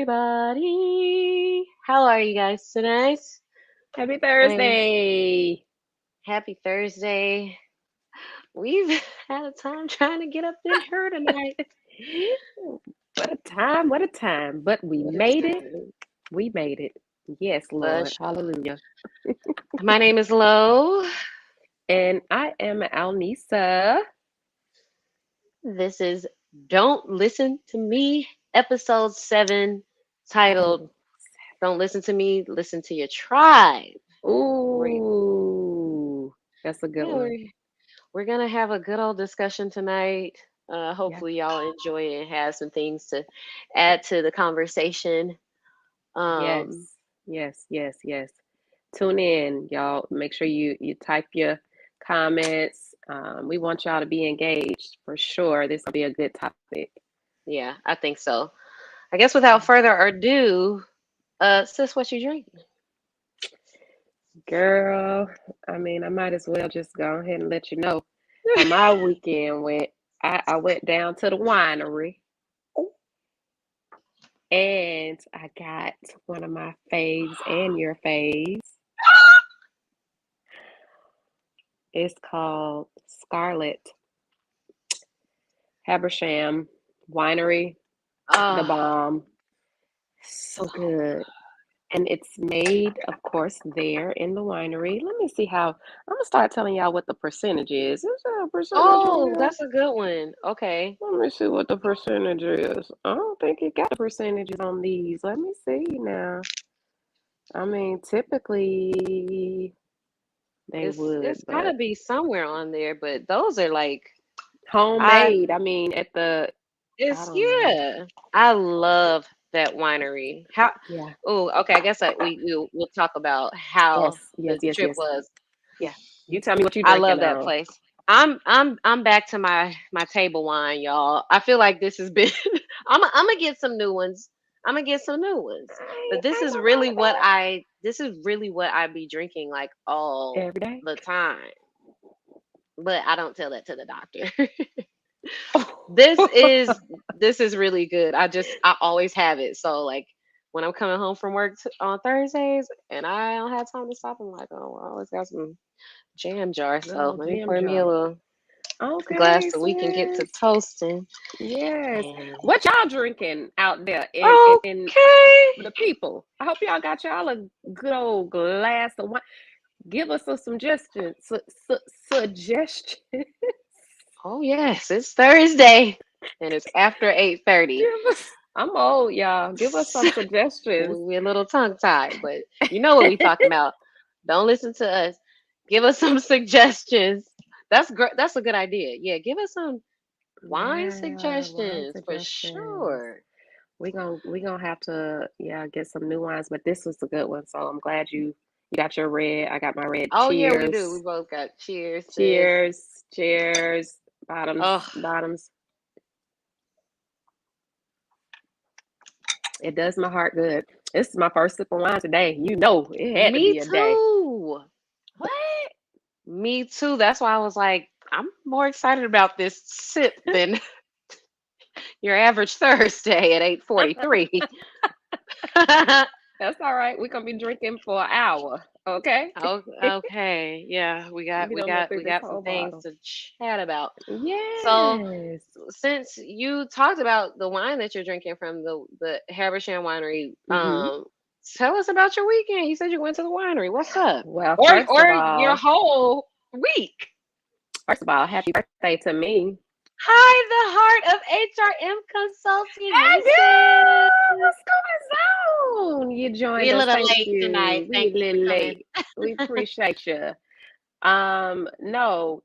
everybody. How are you guys tonight? Happy I'm Thursday. happy Thursday. We've had a time trying to get up in here tonight. What a time, what a time. But we What a made it. time. We made it. Yes, Lord. Hush. Hallelujah. My name is Lo. And I am Alnisa. This is Don't Listen to Me, episode 7, titled Oh. Don't Listen to Me, Listen to Your Tribe. We're, Ooh. That's a good yeah, one. we're gonna have a good old discussion tonight. Yeah. Hopefully, y'all enjoy it and have some things to add to the conversation. Um, Yes. Yes. Tune in, y'all. Make sure you type your comments. We want y'all to be engaged for sure. This will be a good topic. yeah, I think so. I guess without further ado, sis, what you drinking? Girl, I mean, I might as well just go ahead and let you know how my weekend went. I went down to the winery and I got one of my faves and your faves. It's called Scarlet Habersham Winery, the Oh, bomb. So good. And it's made, of course, there in the winery. Let me see how I'm gonna start telling y'all what the percentage is. Is there a percentage on oh, there? that's a good one. Okay. Let me see what the percentage is. I don't think it got the percentages on these. Let me see now. I mean, typically they It's would, gotta but be somewhere on there, but those are like I homemade. I mean, I it's don't know. yeah. I love that winery. How Yeah. oh, okay, I guess we'll talk about how Yes. the trip Yes. was. Yeah. You tell me what you I drinking love that on. place. I'm back to my table wine, y'all. I feel like this has been I'm gonna get some new ones. I'm gonna get some new ones. But I ain't no wrong with this is really what I be drinking like that. all Every day. the time. But I don't tell that to the doctor. Oh. This is really good. I always have it. So like when I'm coming home from work on Thursdays and I don't have time to stop, I'm like, oh, well, I always got some jam jar. Good So old let me Jim pour me a jar. little glass Okay, so we can get to sis. toasting. Yes. And What y'all drinking out there in okay. the people? I hope y'all got y'all a good old glass of wine. Give us some suggestions. Suggestions. Oh yes, it's Thursday and it's after 8:30. Give us. I'm old, y'all. Give us some suggestions. We're a little tongue tied, but you know what we talking about. Don't listen to us. Give us some suggestions. That's great. That's a good idea. Yeah, give us some wine Yeah, wine suggestions for suggestions. sure. We gonna have to get some new wines, but this was a good one. So I'm glad you got your red. I got my red. Oh yeah, we do. We Cheers. both got cheers, sis. Cheers. Oh, Bottoms. It does my heart good. This is my first sip of wine today. You know, it had to me be a day. too. What? Me too. That's why I was like, I'm more excited about this sip than your average Thursday at 8:43. That's all right. We're gonna be drinking for an hour. Okay. Oh, okay. Yeah, We don't went through we this got some whole things bottle. to chat about. So, Yes. since you talked about the wine that you're drinking from the Habersham Winery, Hmm. tell us about your weekend. You said you went to the winery. What's up? Well, Or your whole week. first of all, happy birthday to me. Hi, the heart of HRM Consulting. Hey, Hey sis. girl, what's going on? You We joined a us. little Thank late tonight. you. We Thank a you for little coming. late. We appreciate you. No,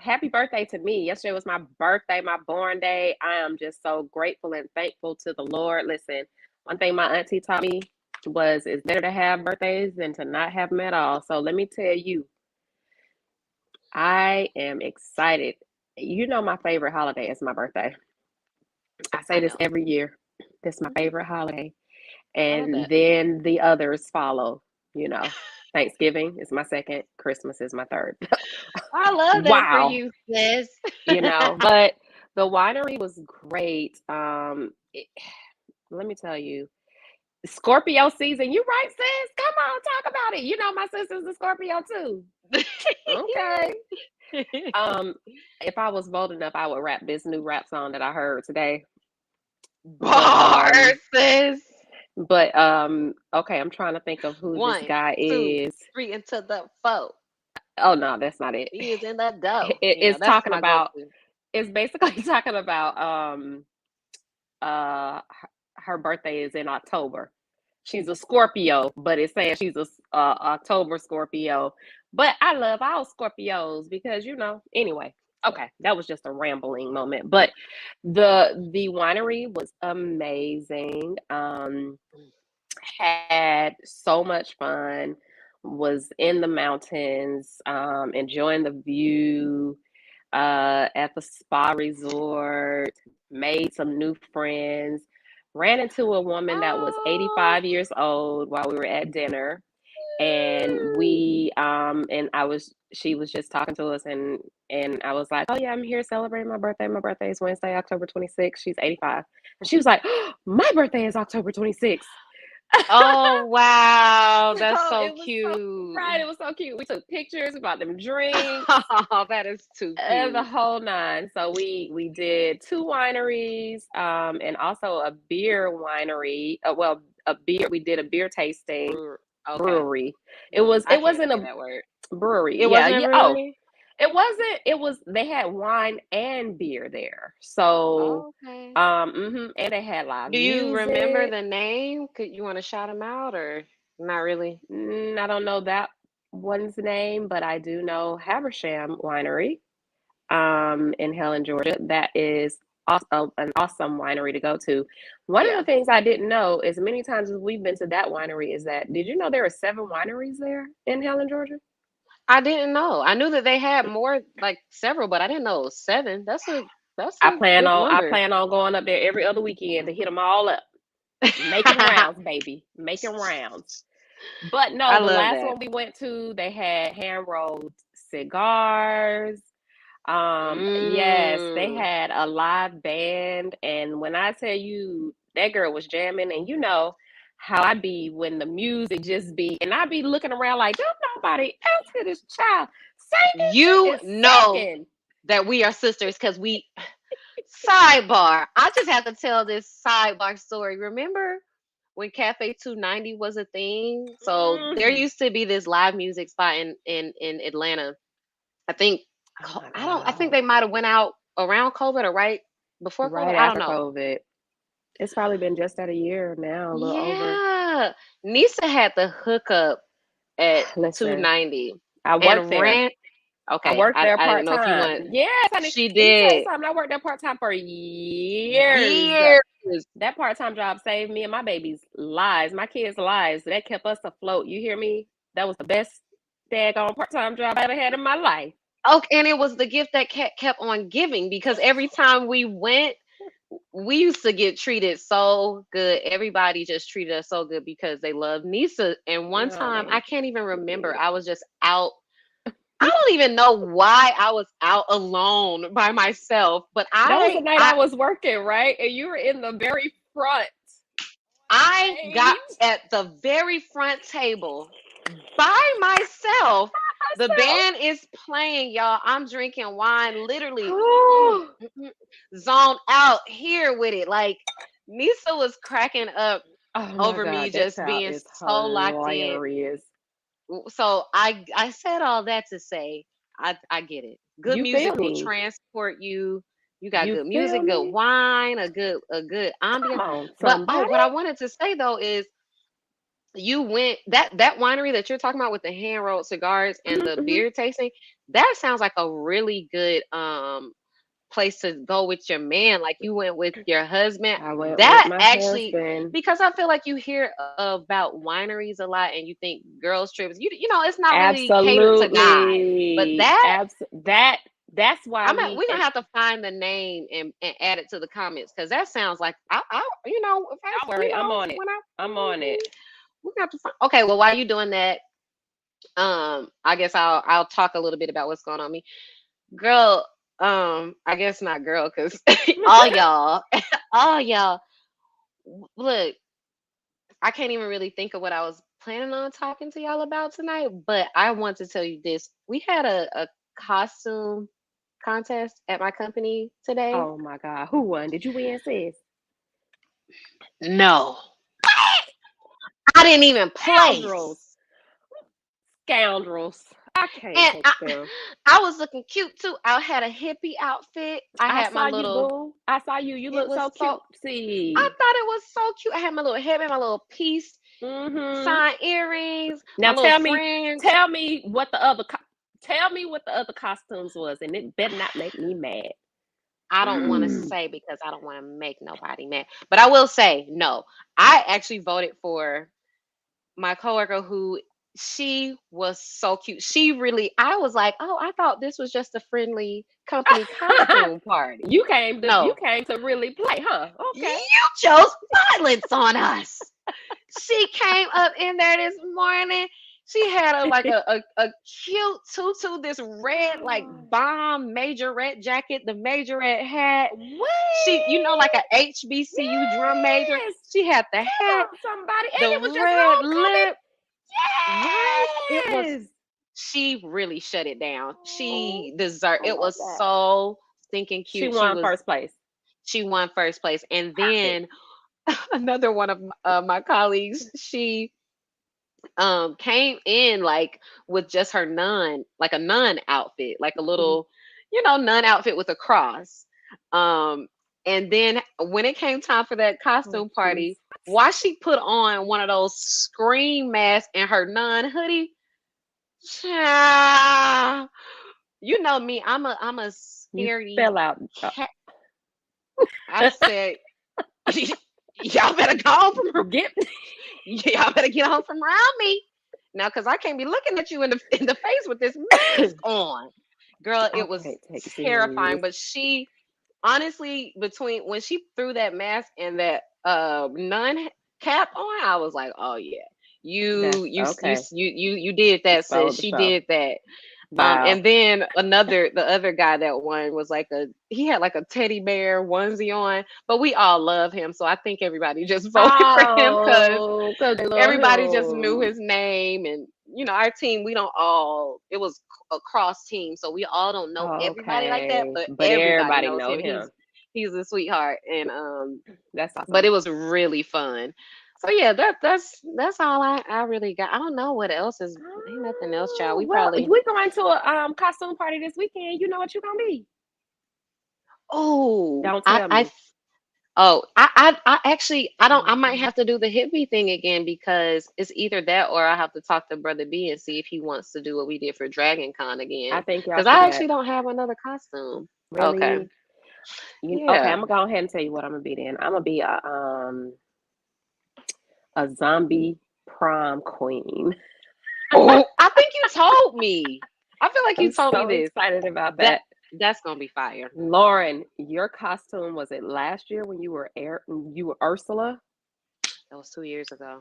happy birthday to me. Yesterday was my birthday, my born day. I am just so grateful and thankful to the Lord. Listen, one thing my auntie taught me was it's better to have birthdays than to not have them at all. So let me tell you, I am excited. You know my favorite holiday is my birthday. I say I this know. every year. This is my Mhm. favorite holiday. I love And that. then the others follow, you know. Thanksgiving is my second, Christmas is my third. I love that for Wow. you, sis. But the winery was great. Let me tell you. Scorpio season. You right, sis? Come on, talk about it. You know my sister's a Scorpio too. Okay. Um, if I was bold enough, I would rap this new rap song that I heard today. But Bars, sis. okay, I'm trying to think of who this One, guy two, is. three into the four. Oh no, that's not it. He is in the dough. It's That's talking my about, go-to. it's basically talking about her birthday is in October. She's a Scorpio, but it's saying she's a October Scorpio. But I love all Scorpios because anyway. Okay, that was just a rambling moment, but the winery was amazing. Had so much fun. Was in the mountains, enjoying the view at the spa resort, made some new friends, ran into a woman that was Oh, 85 years old while we were at dinner. And she was just talking to us, and I was like, oh yeah, I'm here celebrating my birthday. My birthday is Wednesday, October 26th. She's 85. And she was like, oh, my birthday is October 26th. oh wow, that's So so it was so cute. right. It was so cute. We took pictures, we bought them drinks, Oh, that is too the cute. whole nine. So we did two wineries, and also a beer winery. Well, a beer. We did a beer tasting Okay, brewery. I It can't wasn't say a that word. brewery. It Yeah, wasn't a yeah. Oh, brewery. it wasn't. It was. They had wine and beer there. So, Okay. and they had live Do you remember music. the name? Could you want to shout him out or not really? I don't know that one's name, but I do know Habersham Winery in Helen, Georgia. That is also an awesome winery to go to. One of the Yeah. things I didn't know is many times as we've been to that winery is that did you know there are 7 wineries there in Helen, Georgia? I didn't know. I knew that they had more, like several, but I didn't know it was seven. That's a good I number. plan on going up there every other weekend to hit them all up, making rounds, baby, making rounds. But no, I the love last that. one we went to, they had hand rolled cigars. Yes, they Mm. had a live band, and when I tell you that girl was jamming, and you know how I be when the music just be, and I be looking around like, don't nobody else hear this child singing. You She is know singing. that we are sisters because we sidebar. I just have to tell this sidebar story. Remember when Cafe 290 was a thing? So there Mm. used to be this live music spot in Atlanta. I think Oh my I think God. they might have went out around COVID or right before COVID. Right I don't after know. COVID. It's probably been just at a year now, a little over. Yeah. Nisa had the hookup at Listen, 290 I worked and there. ran. I Okay, worked there I didn't part know if you time. want. Yes, honey. She Let me tell you did something. I worked there part time for years. years. That part time job saved me and my baby's lives, my kids' lives. That kept us afloat. You hear me? That was the best daggone part time job I ever had in my life. Okay, and it was the gift that kept on giving because every time we went, we used to get treated so good. Everybody just treated us so good because they loved Nisa. And one time, I Honey. can't even remember, I was just out. I don't even know why I was out alone by myself, but That was the night I was working, right? And you were in the very front I got stage. at the very front table by myself. The So, band is playing, y'all. I'm drinking wine, literally zoned out here with it. Like Nisa was cracking up oh my over me God, that just child being is so locked in. hilarious. So I said all that to say I get it. Good You feel music will me? transport you. You got You good feel music, good me? wine, a good Come ambiance. on, But oh, somebody. what I wanted to say though is you went that winery that you're talking about with the hand rolled cigars and Hmm, the hmm. beer tasting. That sounds like a really good place to go with your man, like you went with your husband. I went with That my actually, husband. because I feel like you hear about wineries a lot and you think girls trips, you know, it's not really catered to guys. But Absolutely. that That's why we're and gonna have to find the name and add it to the comments because that sounds like I you know if I don't worry, I'm on it. when I I'm on it. we got to find. Okay, well while you doing that, I guess I'll talk a little bit about what's going on me, girl. I guess not girl because all y'all all y'all look, I can't even really think of what I was planning on talking to y'all about tonight, but I want to tell you this. We had a costume contest at my company today. Oh my God. Who won? Did you win, sis? No, I didn't even Scoundrels. place. Scoundrels. I can't And take them. I was looking cute too. I had a hippie outfit. I I had my saw you, little, boo. I saw you. You it look was so so, I cutesy. thought it was so cute. I had my little headband, my little peace Mm-hmm. sign earrings, my Now little tell me, fringe. tell me what the other, tell me what the other costumes was, and it better not make me mad. I don't want to Mm. say because I don't want to make nobody mad. But I will say, no, I actually voted for my coworker who she was so cute. She really, I was like, oh, I thought this was just a friendly company costume party. You No, came to really play, huh? Okay. you chose violence on us. She came up in there this morning. She had a cute tutu, this red like bomb majorette jacket, the majorette hat. She, like a HBCU drum major. Yes. She had the Come hat, on, somebody. And the it was just red homecoming. lip. Right? It was, Yes. she really shut it down. Oh, She deserved, I it love was that. so stinking She cute. won first place. She won first place. And Perfect. then another one of my colleagues, she came in like with just her nun, like a nun outfit, like a Mhm. little, nun outfit with a cross. Um, and then when it came time for that Oh, costume jeez. party, why she put on one of those scream masks and her nun hoodie? Child, you know me, I'm a You scaredy fell out. cat. I said, y'all better go home from her. Get. Y'all better get home from around me now, because I can't be looking at you in the face with this mask on. Girl, I it was can't take it terrifying. serious. But she, honestly, between when she threw that mask and that nun cap on, I was like, oh yeah, That's okay. you did You that, stole sis. the She show. did that. Wow. And then the other guy that won was like he had like a teddy bear onesie on, but we all love him, so I think everybody just voted for him because Oh, because they love everybody just knew him. his name. And our team, we don't all, it was a cross team, so we all don't know everybody like that, Okay. but But everybody everybody knows know him. him. He's a sweetheart. And That's but awesome. it was really fun. So yeah, that's all I really got. I don't know what else is. Ain't nothing else, child. Oh, We well, probably, we going to a costume party this weekend. You know what you're gonna be. oh Don't tell I me. oh I actually, I don't, I might Hmm. have to do the hippie thing again, because it's either that or I have to talk to Brother B and see if he wants to do what we did for Dragon Con I again, think y'all because should I do that. actually don't have another costume. Okay. Really? Okay, Yeah. I'm gonna go ahead and tell you what I'm gonna be then. I'm gonna be a zombie prom queen. Oh, I think you told me. I feel like you I'm told me so this. excited about That that. that's gonna be fire. Lauren, your costume was it last year when you were Ursula? That was 2 years ago.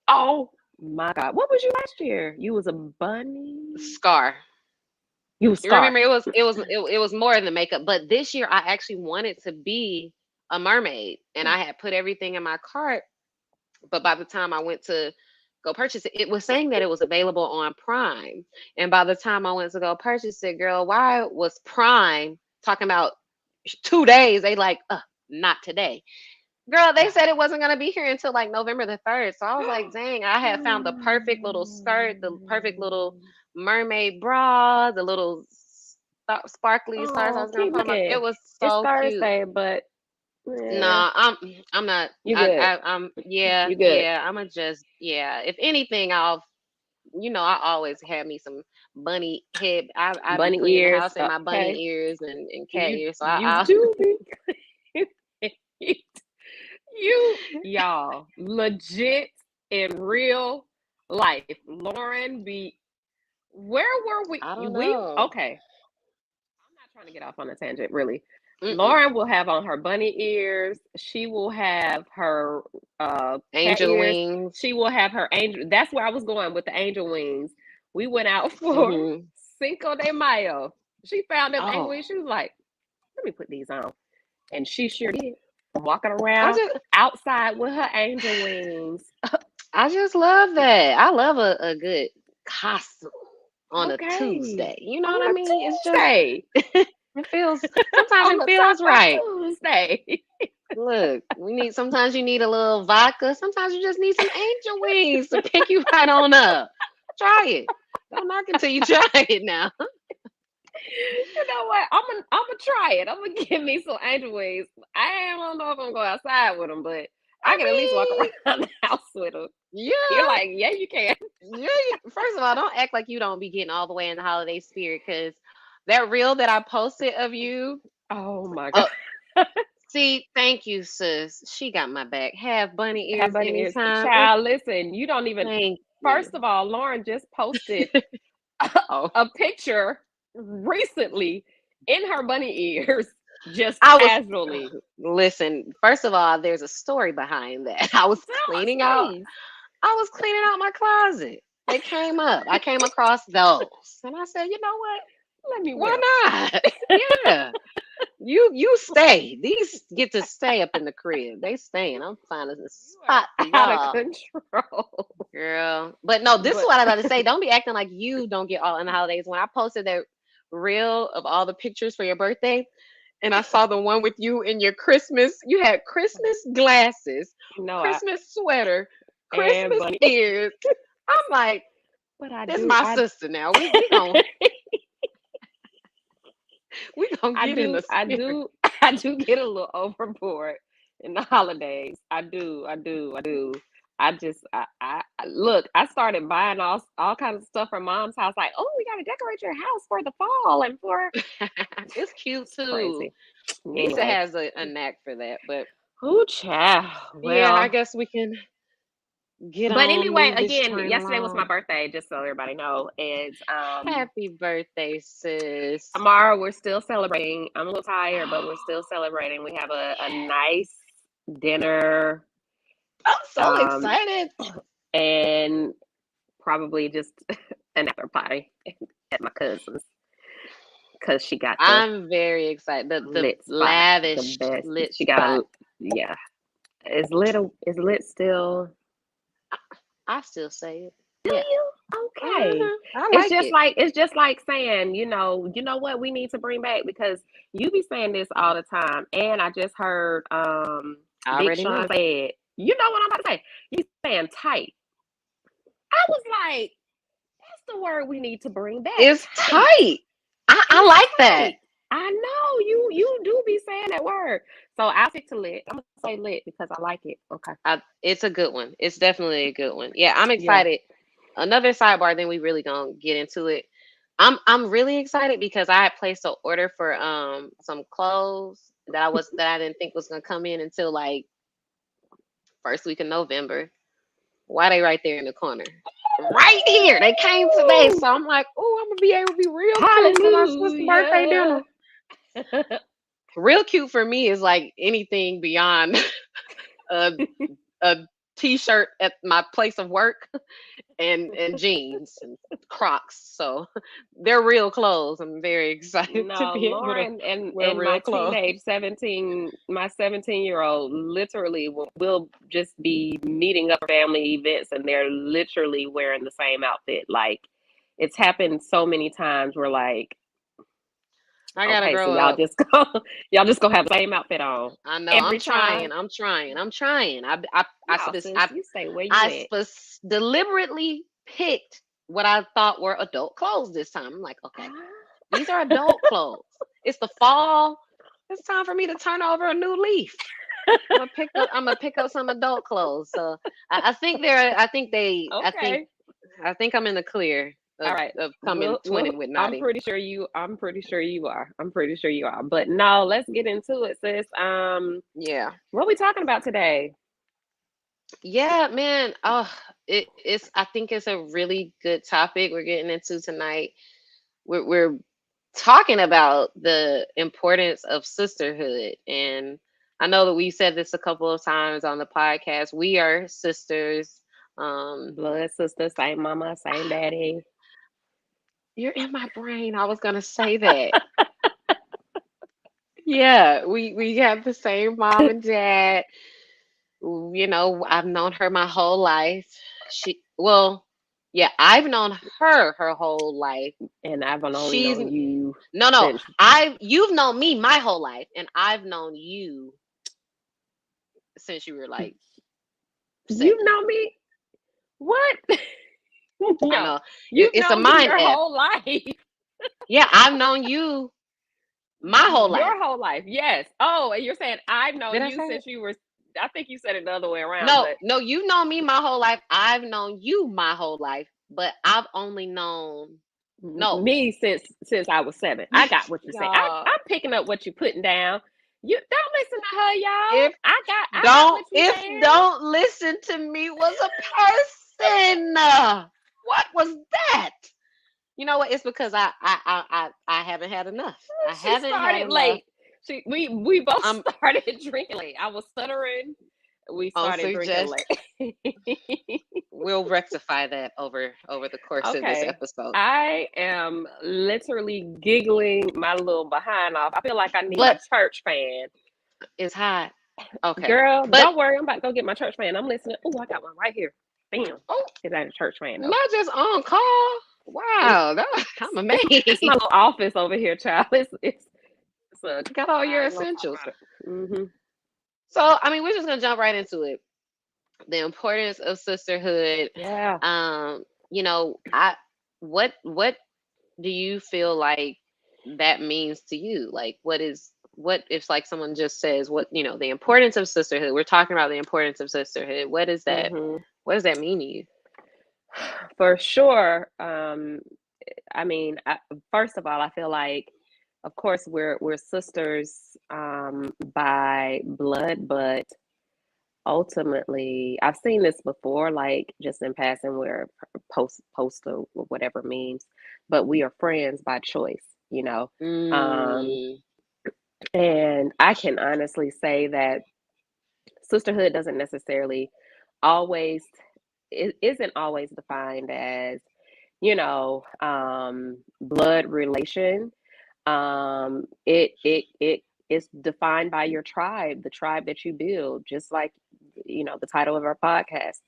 Oh my God. What was you last year? You was a bunny? Scar. You was You Scar. remember, it was more in the makeup, but this year I actually wanted to be a mermaid, and I had put everything in my cart. But by the time I went to go purchase it, it was saying that it was available on Prime. And by the time I went to go purchase it, girl, why was Prime talking about 2 days? They like, not today. Girl, they said it wasn't gonna be here until like November the 3rd. So I was like, dang, I had found the perfect little skirt, the perfect little mermaid bra, the little sparkly stars I Oh, was gonna keep put on my. It looking. was It's so cute. Thursday, but yeah, No, I'm not. you good. I'm yeah, You good. yeah. I'm a just yeah. If anything, I always have me some bunny head. I be Bunny cleaning the ears. house in my bunny Okay. ears and cat You ears. So you I do be you y'all legit in real life. Lauren be where were we? I don't We know. okay. I'm not trying to get off on a tangent, really. Mm-mm. Lauren will have on her bunny ears. She will have her cat Angel ears. wings. She will have her angel. That's where I was going with the angel wings. We went out for Hmm. Cinco de Mayo. She found them angel Oh, wings. She was like, "Let me put these on," and she sure did. walking I around just outside with her angel wings. I just love that. I love a good costume on a Okay. Tuesday. You know what I On a mean? It's just Tuesday. it feels sometimes On it a feels Taco right. Tuesday. Look, sometimes you need a little vodka, sometimes you just need some angel wings to pick you right on up. Try it. Don't knock until you try it now. You know what? I'm gonna try it. I'm gonna give me some angel wings. I don't know if I'm gonna go outside with them, but I I can at least walk mean, around the house with them. You're yeah. like, yeah, you can. Yeah, first of all, don't act like you don't be getting all the way in the holiday spirit because that reel that I posted of you, Oh my god. uh, see, thank you, sis. She got my back. Have bunny Have ears bunny ears. anytime. Child, listen, you don't even. Thank you. First of all, Lauren just posted Oh, a picture recently in her bunny ears, just I was casually. listen. First of all, there's a story behind that. I was Tell us, cleaning out. please. I was cleaning out my closet. They came up. I came across those, and I said, you know what? Let me wear Why them. not? Yeah. You stay. These get to stay up in the crib. They staying. I'm finding a You are spot for out of y'all, control. girl. But no, this is But what I'm about to say. Don't be acting like you don't get all in the holidays. When I posted that reel of all the pictures for your birthday, and I saw the one with you in your Christmas, you had Christmas glasses, no, I Christmas sweater, and Christmas bunny. ears. I'm like, But I this do, my sister now. We gonna I get in do, the spirit. I do get a little overboard in the holidays. I do. Look. I started buying all kinds of stuff from mom's house. Like, oh, we gotta decorate your house for the fall and for. It's cute It's too. crazy. Issa Anyway, has a knack for that, but who child? yeah, I Well, guess we can get but on, anyway, move this again, train yesterday was my along. birthday. Just so everybody know, is Happy birthday, sis. tomorrow we're still celebrating. I'm a little tired, but we're still celebrating. We have a nice dinner, I'm so um, excited. and probably just an after party at my cousin's because she got the I'm very excited. The lit spot, the lavish best. lit She got spot. a yeah. Is lit still? I still say it. Do Yeah. you? Okay. I It's like just it. like saying, you know what we need to bring back because you be saying this all the time. And I just heard I Big already Sean know. say it. You know what I'm about to say? You saying tight. I was like, that's the word we need to bring back. It's Tight. tight. I It's like that. tight. I know you do be saying that word. So I'll stick to lit. I'm gonna say lit because I like it. Okay. It's a good one. It's definitely a good one. Yeah, I'm Yeah. excited. Another sidebar, then we really gonna get into it. I'm really excited because I had placed an order for some clothes that I didn't think was gonna come in until like first week of November. Why they right there in the corner? Right here. They came today. Ooh, So I'm like, oh, I'm gonna be able to be real cute for my sister's birthday hallelujah. dinner. Real cute for me is like anything beyond a a t-shirt at my place of work and jeans and Crocs. So they're real clothes. I'm very excited to No, be able to Lauren and wear my real clothes. teenage 17, my 17-year-old literally will just be meeting up for family events and they're literally wearing the same outfit. Like it's happened so many times where like, I gotta okay, so grow up. y'all just gonna have the same outfit on I know. I'm every trying. time. I'm trying. I'm trying. Y'all sis, you say where you at? Deliberately picked what I thought were adult clothes this time. I'm like, okay, Ah. these are adult clothes. It's the fall. It's time for me to turn over a new leaf. I'm gonna pick up some adult clothes. So I think they're. I think they. Okay. I think I'm in the clear All right. of coming twinning with I'm Naughty. pretty sure you I'm pretty sure you are. I'm pretty sure you are. But no, let's get into it, sis. Yeah. What are we talking about today? Yeah, man. Oh, it's. I think it's a really good topic we're getting into tonight. We're talking about the importance of sisterhood, and I know that we said this a couple of times on the podcast. We are sisters. Um, Blood sister, same mama, same daddy. you're in my brain. I was gonna say that. Yeah, we have the same mom and dad. You know, I've known her my whole life. Well, yeah, I've known her whole life. And I've only She's known you no, since you've known me my whole life, and I've known you since you were like you 7. know me. What? I No, know you've it's a known me mind your F. whole life. Yeah, I've known you my whole life. Your whole life, yes. Oh, and you're saying I've Did known I you say it? since you were. I think you said it the other way around, No, but no, you've known me my whole life. I've known you my whole life, but I've only known no. me since I was 7. I got what you're saying. Y'all, I'm picking up what you're putting down. You don't listen to her, y'all. if I got what you saying. don't listen to me was a person. What was that? You know what? It's because I haven't had enough. I She haven't had started enough. late. We both I'm started drinking late. I was stuttering. We on started drinking suggest late. we'll rectify that over the course of this Okay. episode. I am literally giggling my little behind off. I feel like I need my But church fan. it's hot. Okay. Girl, But don't worry. I'm about to go get my church fan. I'm listening. Oh, I got one right here. Bam. oh, It's not a church fan, though. not just on call. It's, Wow, I'm it's my amazed. little office over here, child. It's a, Got all your I ain't gonna talk essentials. about it. Mm-hmm. So, I mean, we're just gonna jump right into it. The importance of sisterhood. Yeah. Um, you know, I what do you feel like that means to you? Like, what if like someone just says what the importance of sisterhood? We're talking about the importance of sisterhood. What is that? Mm-hmm. What does that mean to you? For sure. I mean, first of all, I feel like, of course, we're sisters by blood, but ultimately, I've seen this before, like just in passing, where post or whatever means, but we are friends by choice, you know. Um, Mm, and I can honestly say that sisterhood doesn't necessarily always it isn't always defined as blood relation. It is defined by your tribe, the tribe that you build, just like the title of our podcast.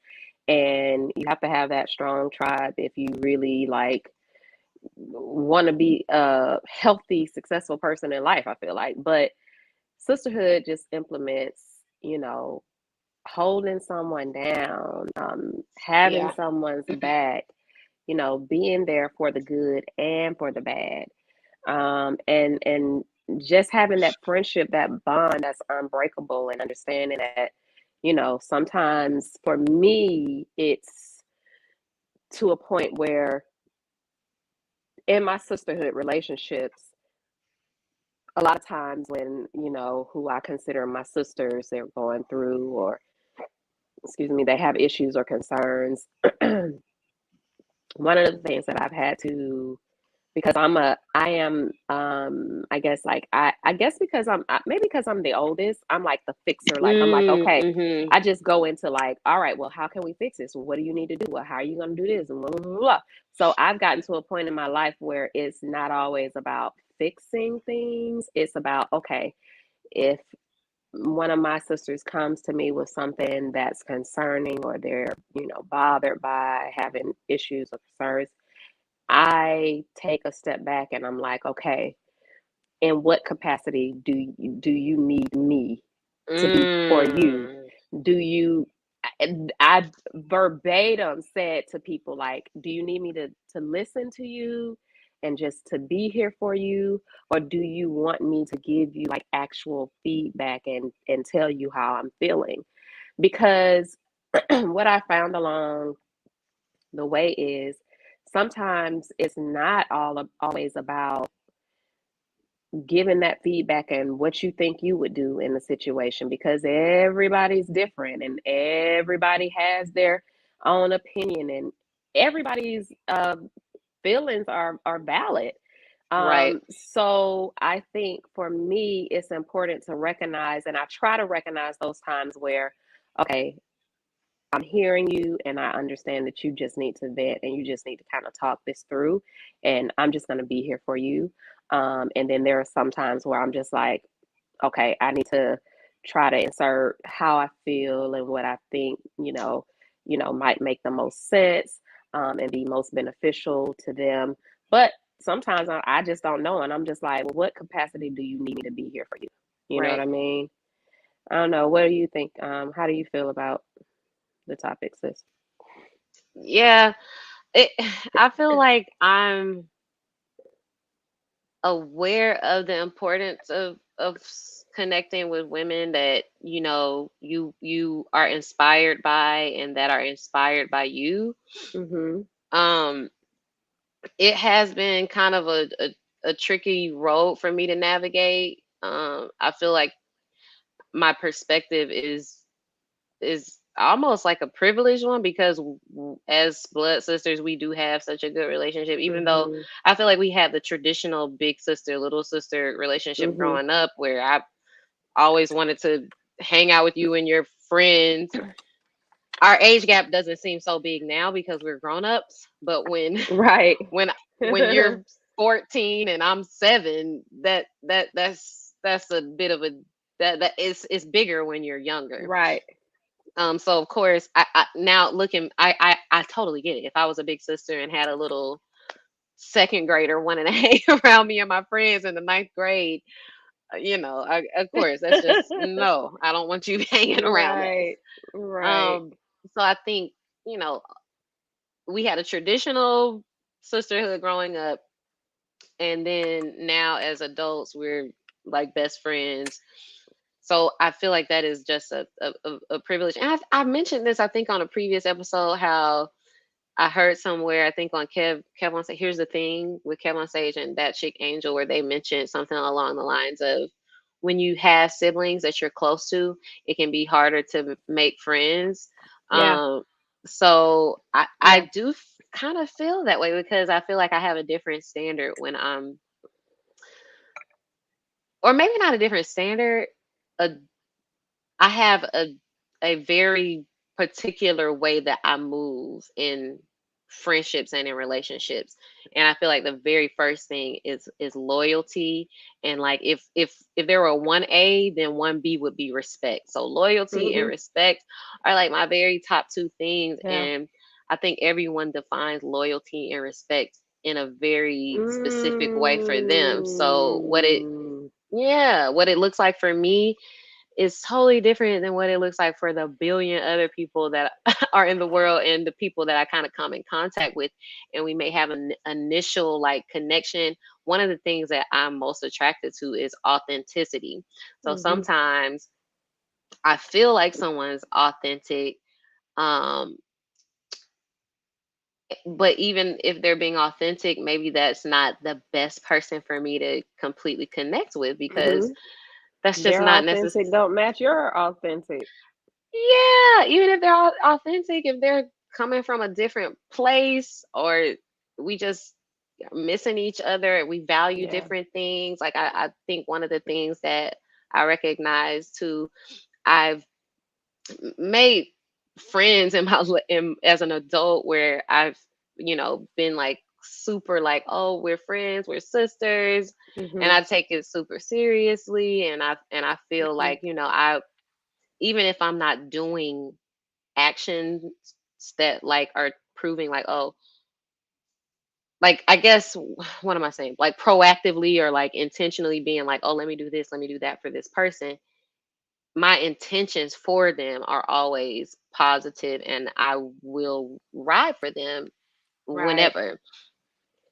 And you have to have that strong tribe if you really like want to be a healthy, successful person in life, I feel like. But sisterhood just implements, you know, holding someone down, having yeah. someone's back, being there for the good and for the bad, and just having that friendship, that bond that's unbreakable, and understanding that, sometimes for me, it's to a point where in my sisterhood relationships, a lot of times when who I consider my sisters, they're going through, or excuse me, they have issues or concerns. One of the things that I've had to, because I am, I guess, like, I guess because maybe because I'm the oldest, I'm like the fixer. Like, I'm like, okay, Mm-hmm. I just go into like, all right, well, how can we fix this? Well, what do you need to do? Well, how are you going to do this? And blah, blah, blah, blah. So I've gotten to a point in my life where it's not always about fixing things. It's about, okay, if one of my sisters comes to me with something that's concerning, or they're, bothered by having issues or concerns, I take a step back and I'm like, okay, in what capacity do you need me to be for you? Mm. Do you I verbatim said to people, like, do you need me to listen to you and just to be here for you, or do you want me to give you like actual feedback and tell you how I'm feeling? Because what I found along the way is sometimes it's not always about giving that feedback and what you think you would do in the situation, because everybody's different and everybody has their own opinion, and everybody's feelings are valid. Right. So I think for me, it's important to recognize, and I try to recognize those times where, okay, I'm hearing you and I understand that you just need to vent and you just need to kind of talk this through. And I'm just going to be here for you. And then there are some times where I'm just like, okay, I need to try to insert how I feel and what I think, might make the most sense, and be most beneficial to them. But sometimes I just don't know, and I'm just like, well, what capacity do you need me to be here for you? You know what Right. I mean? I don't know. What do you think? How do you feel about the topic, sis? Yeah. It, I feel like I'm aware of the importance of connecting with women that you are inspired by and that are inspired by you. Mm-hmm. um it has been kind of a tricky road for me to navigate. I feel like my perspective is almost like a privileged one because as blood sisters we do have such a good relationship, even though Mm-hmm. I feel like we had the traditional big sister little sister relationship Mm-hmm. growing up where I always wanted to hang out with you and your friends. Our age gap doesn't seem so big now because we're grown-ups, but when Right. when when you're 14 and I'm 7, that's a bit of a that it's bigger when you're younger. Right. So of course, I now looking, I totally get it. If I was a big sister and had a little second grader wanting to hang around me and my friends in the ninth grade, of course, that's just no. I don't want you hanging around us. Right. Right. Um, so I think you know we had a traditional sisterhood growing up, and then now as adults we're like best friends. So I feel like that is just a privilege. And I mentioned this, I think, on a previous episode, how I heard somewhere, I think on Kev on Stage, here's the thing with Kev on Stage and that chick Angel, where they mentioned something along the lines of when you have siblings that you're close to, it can be harder to make friends. Yeah. Um, so I Yeah. do kind of feel that way because I feel like I have a different standard when I'm, or maybe not a different standard. A I have a very particular way that I move in friendships and in relationships. And I feel like the very first thing is loyalty. And like if there were one A, then one B would be respect. So loyalty and Mm-hmm. respect are like my very top two things. Yeah. And I think everyone defines loyalty and respect in a very specific way for them. So Mm. what it looks like for me is totally different than what it looks like for the billion other people that are in the world and the people that I kind of come in contact with. And we may have an initial like connection. One of the things that I'm most attracted to is authenticity. So Mm-hmm. sometimes I feel like someone's authentic. Um, but even if they're being authentic, maybe that's not the best person for me to completely connect with because Mm-hmm. that's just Their not necessarily. authentic don't match your authentic. Yeah, even if they're authentic, if they're coming from a different place or we just missing each other, we value Yeah. different things. Like I think one of the things that I recognize too, I've made friends in as an adult where I've, been like super like, oh, we're friends, we're sisters, and Mm-hmm. I take it super seriously and I feel Mm-hmm. like, I even if I'm not doing actions that like are proving like, oh, like I guess what am I saying, like proactively or like intentionally being like, oh, let me do this, let me do that for this person. My intentions for them are always positive and I will ride for them Right. whenever.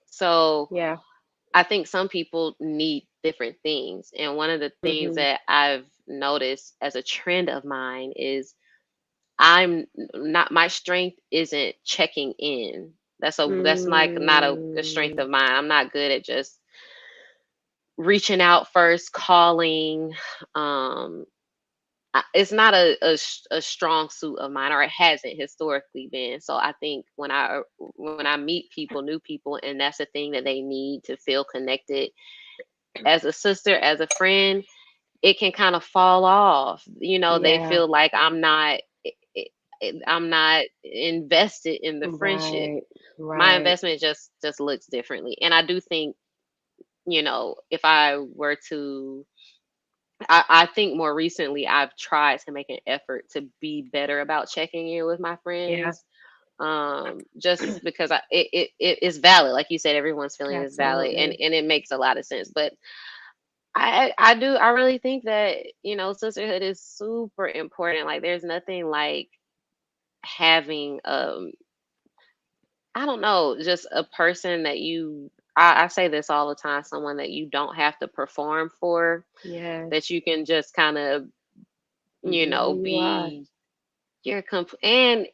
So Yeah. I think some people need different things, and one of the things Mm-hmm. that I've noticed as a trend of mine is I'm not, my strength isn't checking in. That's like not a strength Mm. of mine. I'm not good at just reaching out first, calling. It's not a strong suit of mine, or it hasn't historically been. So I think when I meet people, new people, and that's a thing that they need to feel connected as a sister, as a friend, it can kind of fall off. They Yeah. feel like I'm not invested in the friendship. Right. My Right. investment just looks differently. And I do think, if I were to I think more recently I've tried to make an effort to be better about checking in with my Yeah, friends. Just because it is valid, like you said, everyone's feeling is valid, absolutely. and it makes a lot of sense. But I really think that, sisterhood is super important. Like there's nothing like having I don't know, just a person that I say this all the time, someone that you don't have to perform for, Yes. that you can just kind of, Be who you are. be and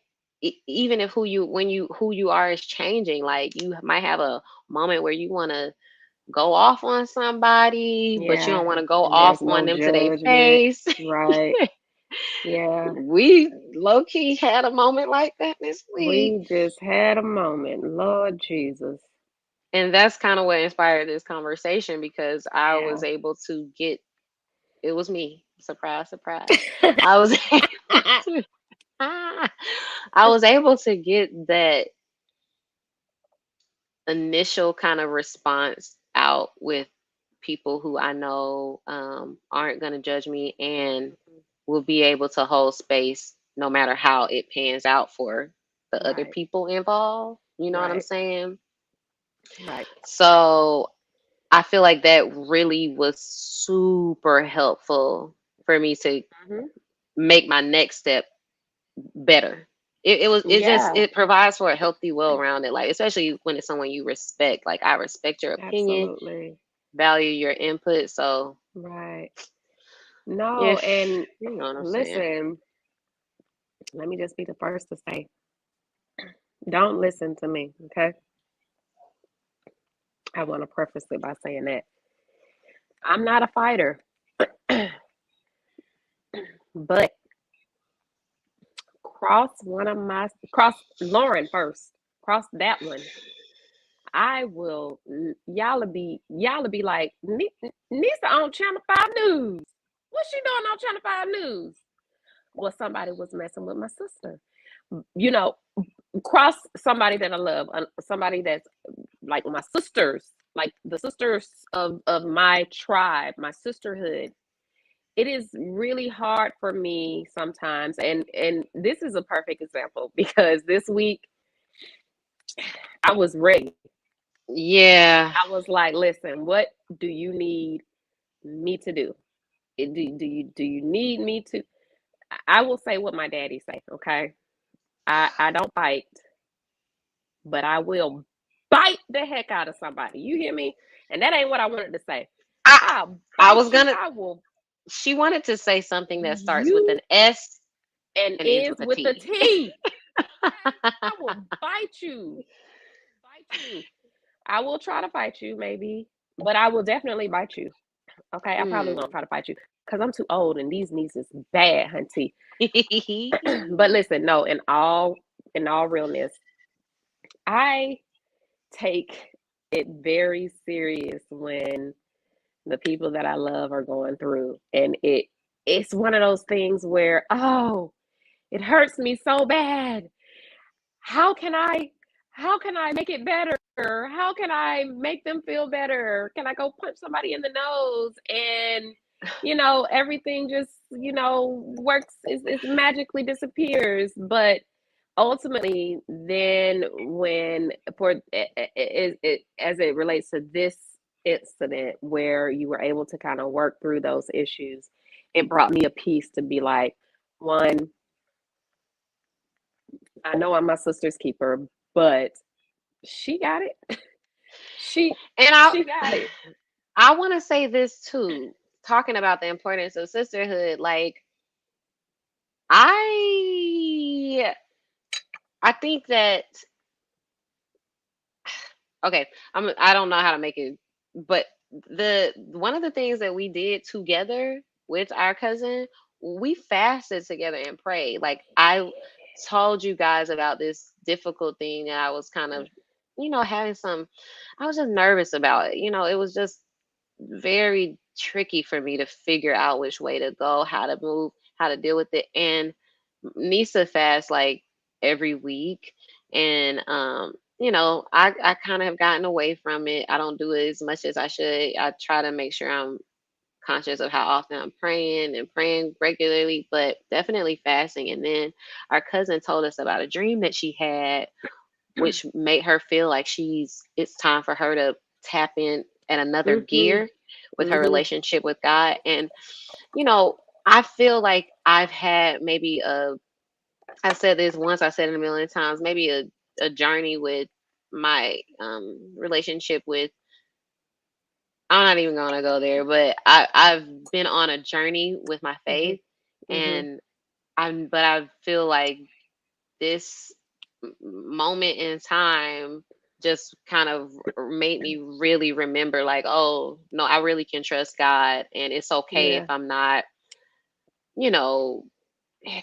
even if who you are is changing, like you might have a moment where you want to go off on somebody, but you Yeah. don't want to go And there's off no on them to their judgment. face. Right. Yeah. We low key had a moment like that this week. We just had a moment. Lord Jesus. And that's kind of what inspired this conversation, because I was Yeah. able to get, it was me. Surprise, surprise. I was able to, I was able to get that initial kind of response out with people who I know aren't going to judge me, and will be able to hold space no matter how it pans out for the other Right. people involved. You know what I'm Right. saying? Right. So I feel like that really was super helpful for me to Hmm. make my next step better. Yeah. It provides for a healthy, well rounded, like, especially when it's someone you respect. Like I respect your opinion, Absolutely. value your input. So Right. No, if and you know what I'm saying. listen, let me just be the first to say, don't listen to me, okay? I want to preface it by saying that I'm not a fighter, but cross Lauren first, cross that one. I will y'all be like Nisa on Channel 5 News. What's she doing on Channel 5 News? Well, somebody was messing with my sister. You know, cross somebody that I love, somebody that's like my sisters, like the sisters of my tribe, my sisterhood. It is really hard for me sometimes, and this is a perfect example because this week I was ready. Yeah. I was like, listen, what do you need me to do? Do you need me to? I will say what my daddy say. Okay, I don't fight, but I will bite the heck out of somebody. You hear me? And that ain't what I wanted to say. I I'll I bite was you. gonna I will she wanted to say something that starts with you an S and and ends ends with a with the T. T. Okay, I will bite you. Bite you. I will try to fight you, maybe, but I will definitely bite you. Okay, I probably won't Hmm. try to fight you because I'm too old and these nieces bad, hunty. But listen, no, in all realness, I take it very serious when the people that I love are going through, and it's one of those things where it hurts me so bad. How can I how can I make it better? How can I make them feel better? Can I go punch somebody in the nose and everything just works is magically disappears, but ultimately then when for as it relates to this incident where you were able to kind of work through those issues, it brought me a peace to be like, one, I know I'm my sister's keeper, but she got it. she And she got it. I want to say this too, talking about the importance of sisterhood. Like I I think that, okay, I don't know how to make it, but the one of the things that we did together with our cousin, we fasted together and prayed. Like I told you guys about this difficult thing that I was kind of, having some, I was just nervous about it. It was just very tricky for me to figure out which way to go, how to move, how to deal with it. And Nisa fasts like every week. And I kind of have gotten away from it. I don't do it as much as I should. I try to make sure I'm conscious of how often I'm praying and praying regularly, but definitely fasting. And then our cousin told us about a dream that she had, which made her feel like it's time for her to tap in at another Mhm. gear with her Mhm. relationship with God. And, you know, I feel like I've had maybe I've said this once, I said it a million times, maybe a journey with my relationship with, I'm not even gonna go there, but I've been on a journey with my Mhm. faith, Mhm. and I feel like this moment in time just kind of made me really remember, like, oh no, I really can trust God, and it's okay if Yeah. I'm not, you know,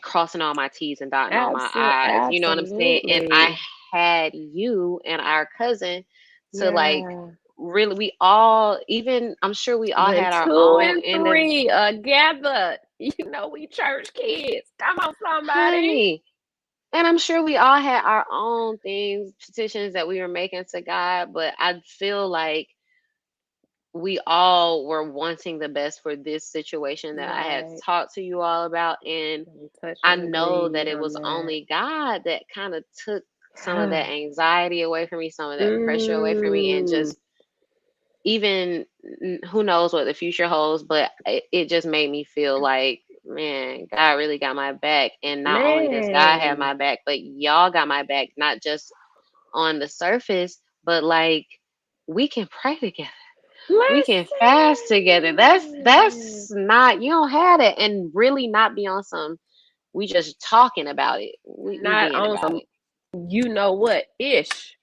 crossing all my T's and dotting all my I's. You know what I'm saying? And I Absolutely. had you and our cousin to like Yeah. really, we all, even I'm sure we all When had our two own and individual, three are gathered, we church kids. Come on, somebody. honey. And I'm sure we all had our own things, petitions that we were making to God, but I feel like we all were wanting the best for this situation that I had Right. talked to you all about. And We touch I and know that agree it on was that. only God that kind of took some of that anxiety away from me, some of that pressure away from me, and Mm, just even who knows what the future holds, but it just made me feel like, man, God really got my back. And not only does God have man, my back, but y'all got my back, not just on the surface, but like we can pray together. We can fast together. listen. That's not, you don't have it, and really not be on some, we just talking about it. We Not being on about some, it. you know what ish.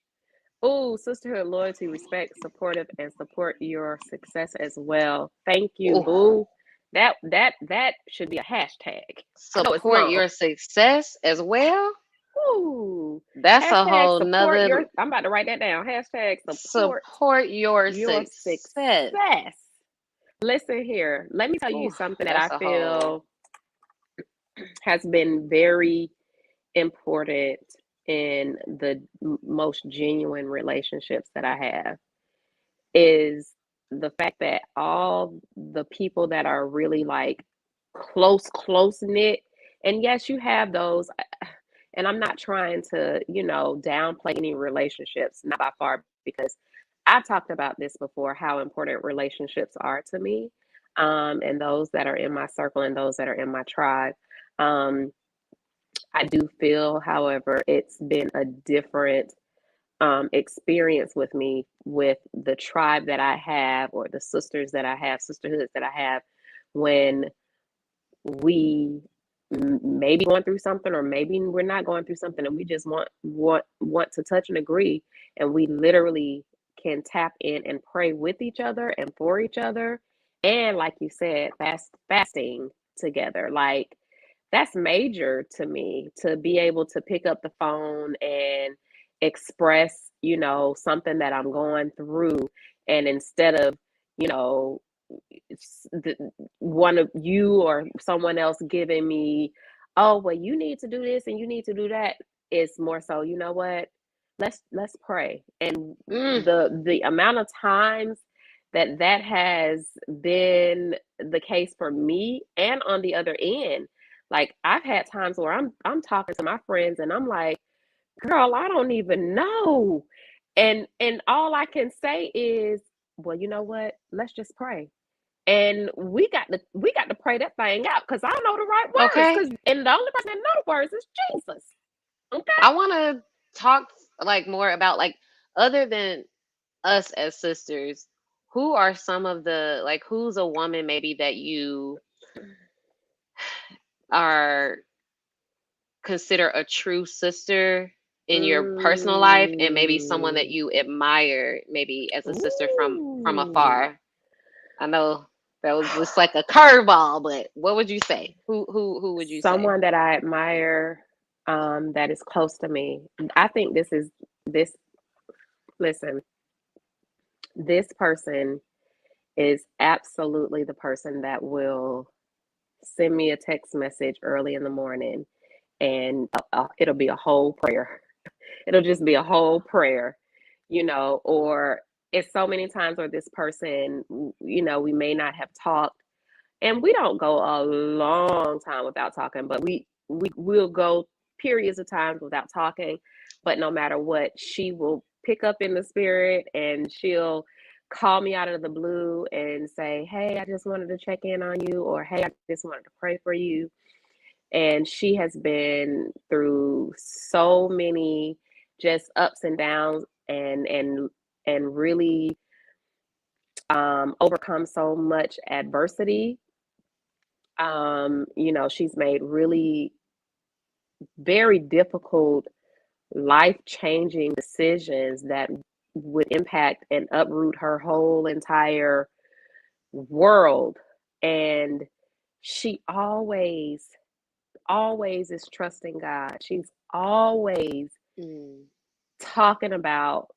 Oh, sisterhood, loyalty, respect, supportive, and support your success as well. Thank you, Ooh, boo. That should be a hashtag. I know it's support long. your success as well. Ooh. That's a Hashtag whole support nother, your. I'm about to write that down. Hashtag support support your your success. success. Listen here. Let me tell you Ooh, something that I that's a whole. feel has been very important in the most genuine relationships that I have is the fact that all the people that are really like close knit, and yes, you have those, and I'm not trying to, downplay any relationships, not by far, because I've talked about this before, how important relationships are to me, and those that are in my circle and those that are in my tribe. Um, I do feel, however, it's been a different experience with me with the tribe that I have, or the sisters that I have, sisterhoods that I have, when we maybe going through something, or maybe we're not going through something, and we just want to touch and agree, and we literally can tap in and pray with each other and for each other, and like you said, fasting together, like that's major to me, to be able to pick up the phone and express, something that I'm going through, and instead of, you know the, one of you or someone else giving me, oh well, you need to do this and you need to do that, it's more so, you know what, let's pray. And Mm, the amount of times that has been the case for me, and on the other end, like I've had times where I'm talking to my friends and I'm like, girl, I don't even know, and all I can say is, well, you know what, let's just pray. And we got to pray that thing out, because I don't know the right words. okay. Because and the only person that know the words is Jesus. Okay. I want to talk like more about like, other than us as sisters, who are some of the, like, who's a woman maybe that you are consider a true sister in your personal life, and maybe someone that Mm. you admire maybe as a sister from Ooh. afar. I know that was just like a curveball, but what would you say? Who would you say? Someone that I admire, that is close to me. I think this. Listen, this person is absolutely the person that will send me a text message early in the morning, and it'll be a whole prayer. It'll just be a whole prayer, or it's so many times where this person, we may not have talked, And we don't go a long time without talking, but we will go periods of times without talking. But no matter what, she will pick up in the spirit and she'll call me out of the blue and say, "Hey, I just wanted to check in on you," or "Hey, I just wanted to pray for you." And she has been through so many just ups and downs and really overcome so much adversity. She's made really very difficult, life changing decisions that would impact and uproot her whole entire world. And she always is trusting God. She's always Mm. talking about,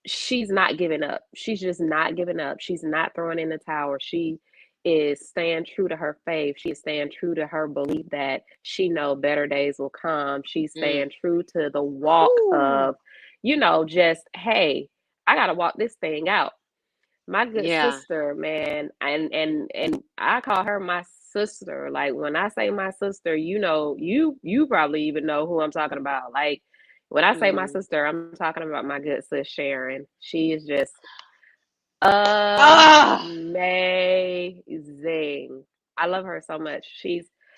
she's not giving up. She's just not giving up. She's not throwing in the towel. She is staying true to her faith. She is staying true to her belief that she know better days will come. She's Mm. staying true to the walk Whew. of, just, hey, I gotta walk this thing out. My good Yeah. sister, man, and I call her my sister. Like when I say my sister, you probably even know who I'm talking about. Like when I say my Mm. sister, I'm talking about my good sis Sharon. She is just Ah, amazing. I love her so much.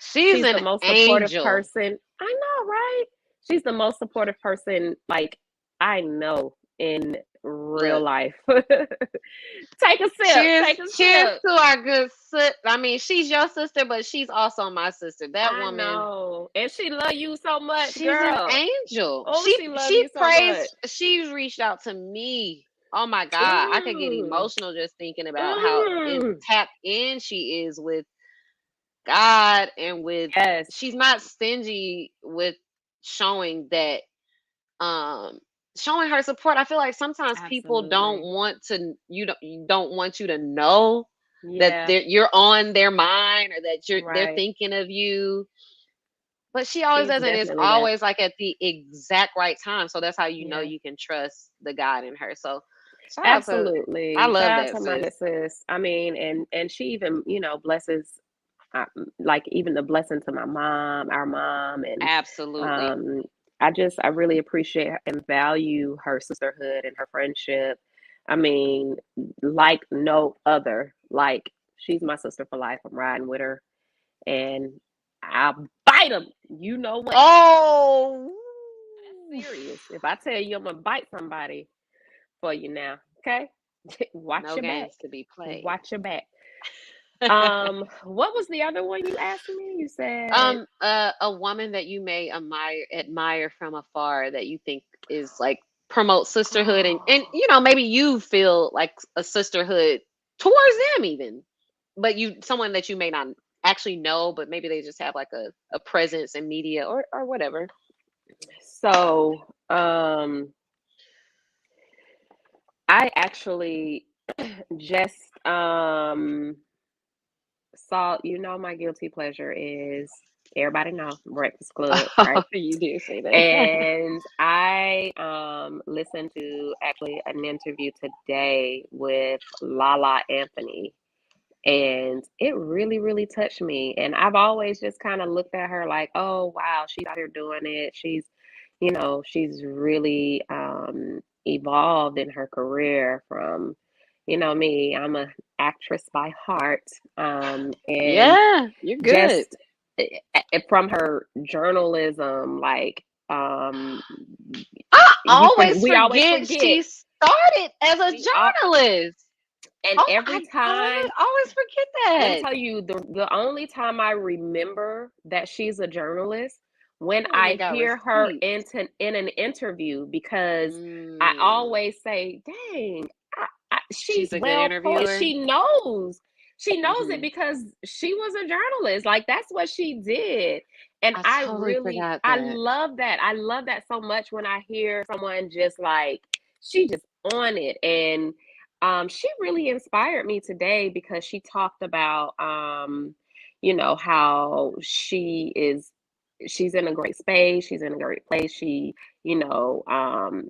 she's She's the an most supportive angel. person. I know, right? She's the most supportive person like I know in real Look, life. Take a sip. cheers, Take a cheers sip. to our good sis. I mean, she's your sister, but she's also my sister. That I woman, know. And she love you so much, she's an girl. angel. Oh, She she love she you so prays. much. She's reached out to me. Oh my God, I could get Mm, emotional just thinking about how mm. tapped in she is with God and with. Yes, She's not stingy with showing that um showing her support. I feel like sometimes people don't absolutely. want to don't want you to know that Yeah, you're on their mind or that they're right. thinking of you. But she always She's does it. It's definitely that. always like at the exact right time. So that's how you know Yeah. you can trust the God in her. So shout out to I Absolutely. Shout love out that to my sis. good sis. I mean, and she even, blesses like even the blessing to my mom, our mom, and Absolutely. um, I really appreciate and value her sisterhood and her friendship. I mean, like no other. Like she's my sister for life. I'm riding with her, and I'll bite them. You know when? Oh, That's serious. If I tell you I'm gonna bite somebody for you now, okay? Watch no your back. games to be played. Watch your back. What was the other one you asked me? You said, A woman that you may admire from afar that you think is like promote sisterhood and oh, maybe you feel like a sisterhood towards them even, but you someone that you may not actually know, but maybe they just have like a presence in media or whatever. so I actually just saw, my guilty pleasure is everybody know Breakfast Club, Oh, right? you did say that. And I listened to actually an interview today with Lala Anthony, and it really, really touched me. And I've always just kind of looked at her like, oh wow, she's out here doing it. She's really evolved in her career from, me. I'm an actress by heart, and Yeah, you're good. just from her journalism, like I you always we always forget forget she started as a we all journalist. and Oh, every I time. always forget Let me that. tell you, the only time I remember that she's a journalist when That woman I got hear her receipts. in an interview, because I Mm, always say, "Dang, she's she's a good well poised. interviewer. She knows it Hmm. because she was a journalist. Like that's what she did." And I I totally really, forgot I that. love that. I love that so much when I hear someone just like she just on it. And she really inspired me today because she talked about, how she is. she's in a great space. She's in a great place. She,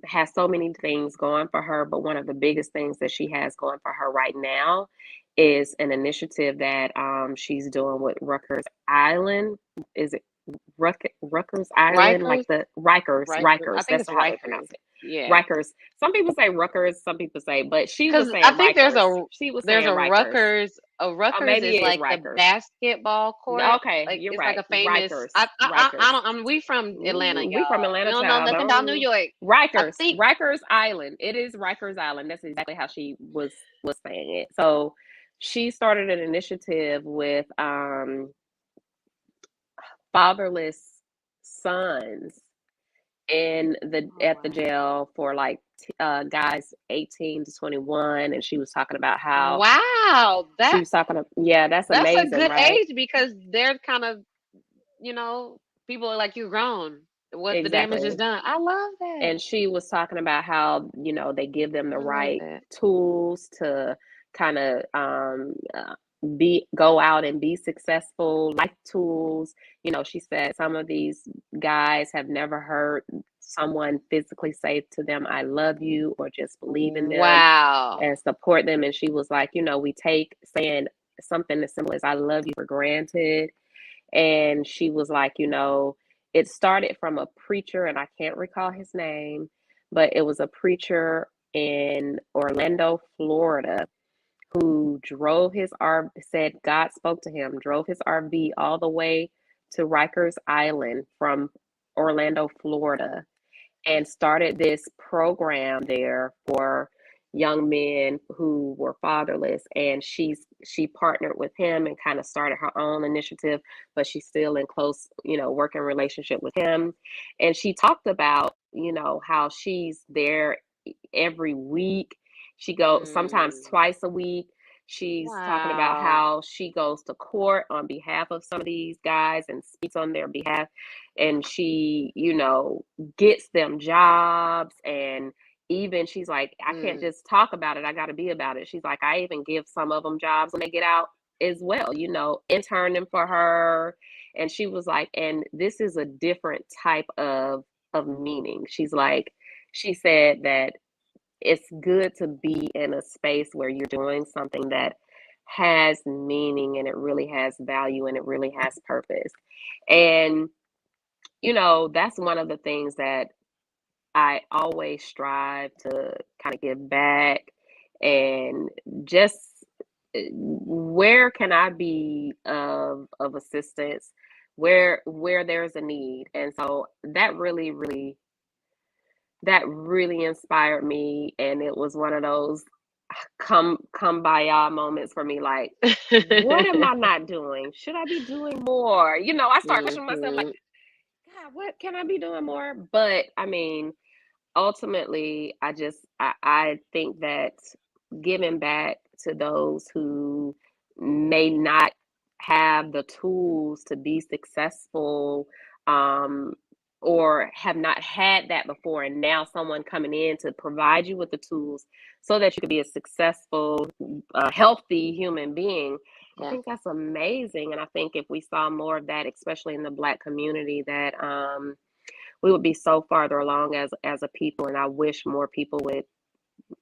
has so many things going for her. But one of the biggest things that she has going for her right now is an initiative that she's doing with Rutgers Island. Is it Rutgers Island? Like Rikers, the Rikers. I Rikers. think That's it's how they pronounce Rikers. it. Yeah, Rikers. Some people say Rutgers. Some people say, but she was because I saying think Rikers. She was there's saying a Rikers. Rutgers. A Or Rutgers maybe is it is like the Rikers. basketball court. Okay, Like you're it's like right. a famous. Rikers. I Rikers. don't. We from Atlanta, We from y'all. We Atlanta, don't know child. nothing about New York. I Rikers, think. Rikers Island. It is Rikers Island. That's exactly how she was saying it. So she started an initiative with fatherless sons in the Oh at the wow. jail for like guys 18 to 21, and she was talking about how Wow, she was talking. Yeah, that's that's a amazing, good right? age because they're kind of, you know, people are like you grown. What the damage is Exactly. done. I love that. And she was talking about how they give them the I love right that. tools to kind of be go out and be successful, life tools. She said some of these guys have never heard someone physically say to them, I love you, or just believe in them Wow. and support them. And she was like, we take saying something as simple as I love you for granted. And she was like, it started from a preacher, and I can't recall his name, but it was a preacher in Orlando, Florida, who drove his RV, said God spoke to him, drove his RV all the way to Rikers Island from Orlando, Florida, and started this program there for young men who were fatherless. And she partnered with him and kind of started her own initiative, but she's still in close working relationship with him. And she talked about how she's there every week. She goes sometimes Mm. twice a week. She's talking about Wow. how she goes to court on behalf of some of these guys and speaks on their behalf. And she, gets them jobs. And even she's like, I can't Mm. just talk about it. I got to be about it. She's like, I even give some of them jobs when they get out as well, interning for her. And she was like, and this is a different type of meaning. She said that it's good to be in a space where you're doing something that has meaning and it really has value and it really has purpose. And that's one of the things that I always strive to kind of give back, and just where can I be of assistance where there's a need. And so that really inspired me, and it was one of those come by y'all moments for me, like, what am I not doing? Should I be doing more? I start questioning myself like, Mhm. God, what can I be doing more? But I mean, ultimately, I think that giving back to those who may not have the tools to be successful, um, or have not had that before, and now someone coming in to provide you with the tools so that you can be a successful, healthy human being. I Yeah. think that's amazing. And I think if we saw more of that, especially in the Black community, that we would be so farther along as a people. And I wish more people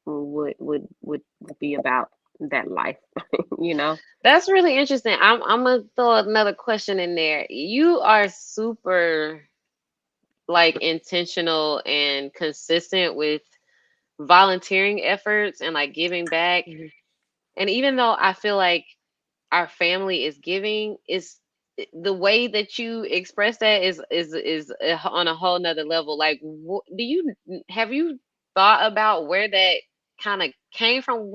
would be about that life. you know That's really interesting. I'm gonna throw another question in there. You are super like intentional and consistent with volunteering efforts and like giving back. Mhm. And even though I feel like our family is giving, is the way that you express that is on a whole nother level. Like, do you have you thought about where that kind of came from?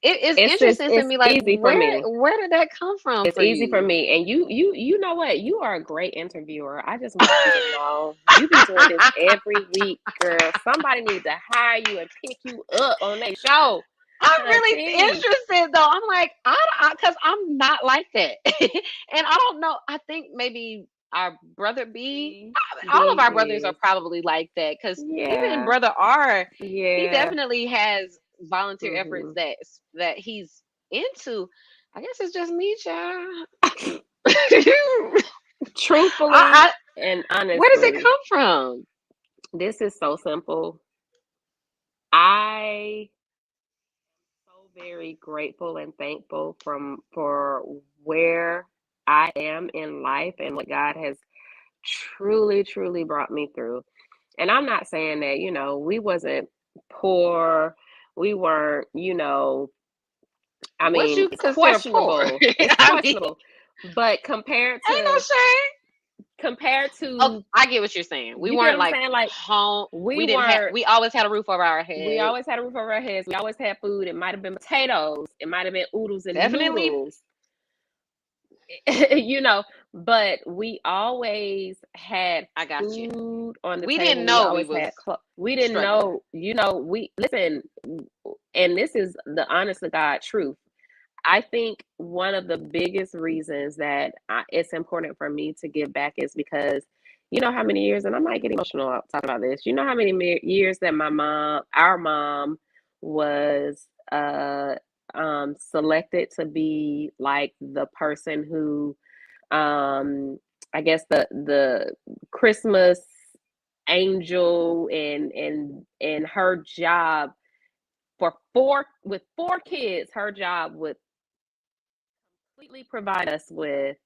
It is interesting to it's me. Like, easy for me. where did that come from It's for easy for you? me. And you know what? You are a great interviewer. I just want you to know you be doing this every week, girl. Somebody needs to hire you and pick you up on their show. I'm really Hunty. interested though. I'm like, because I'm not like that, and I don't know. I think maybe our brother B, all of He our brothers are is. probably like that. Because even Yeah. brother R, he Yeah. definitely has volunteer efforts hmm that he's into. I guess it's just me, child. Truthfully I and where does it honestly, come from? this is so simple. I so very grateful and thankful for where I am in life and what God has truly, truly brought me through. And I'm not saying that, we wasn't poor, we weren't, I What mean, you it's consider poor? questionable. It's I mean, questionable. But ain't no shame. compared Oh, to I get what you're saying. We you get what weren't I'm like saying? Like home. we We didn't have. were We always had a roof over our we head. always had a roof over our heads. We always had food. It might have been potatoes. It might have been oodles and Definitely, noodles. you know, but we always had I got you. food on the We didn't table. We know we always had was we didn't struggling. know, we listen, and this is the honest to God truth. I think one of the biggest reasons that it's important for me to give back is because you know how many years, and I might get emotional talking about this. You know how many years that our mom, was selected to be like the person who, um, I guess the Christmas angel, and her job for four kids, her job would completely provide us with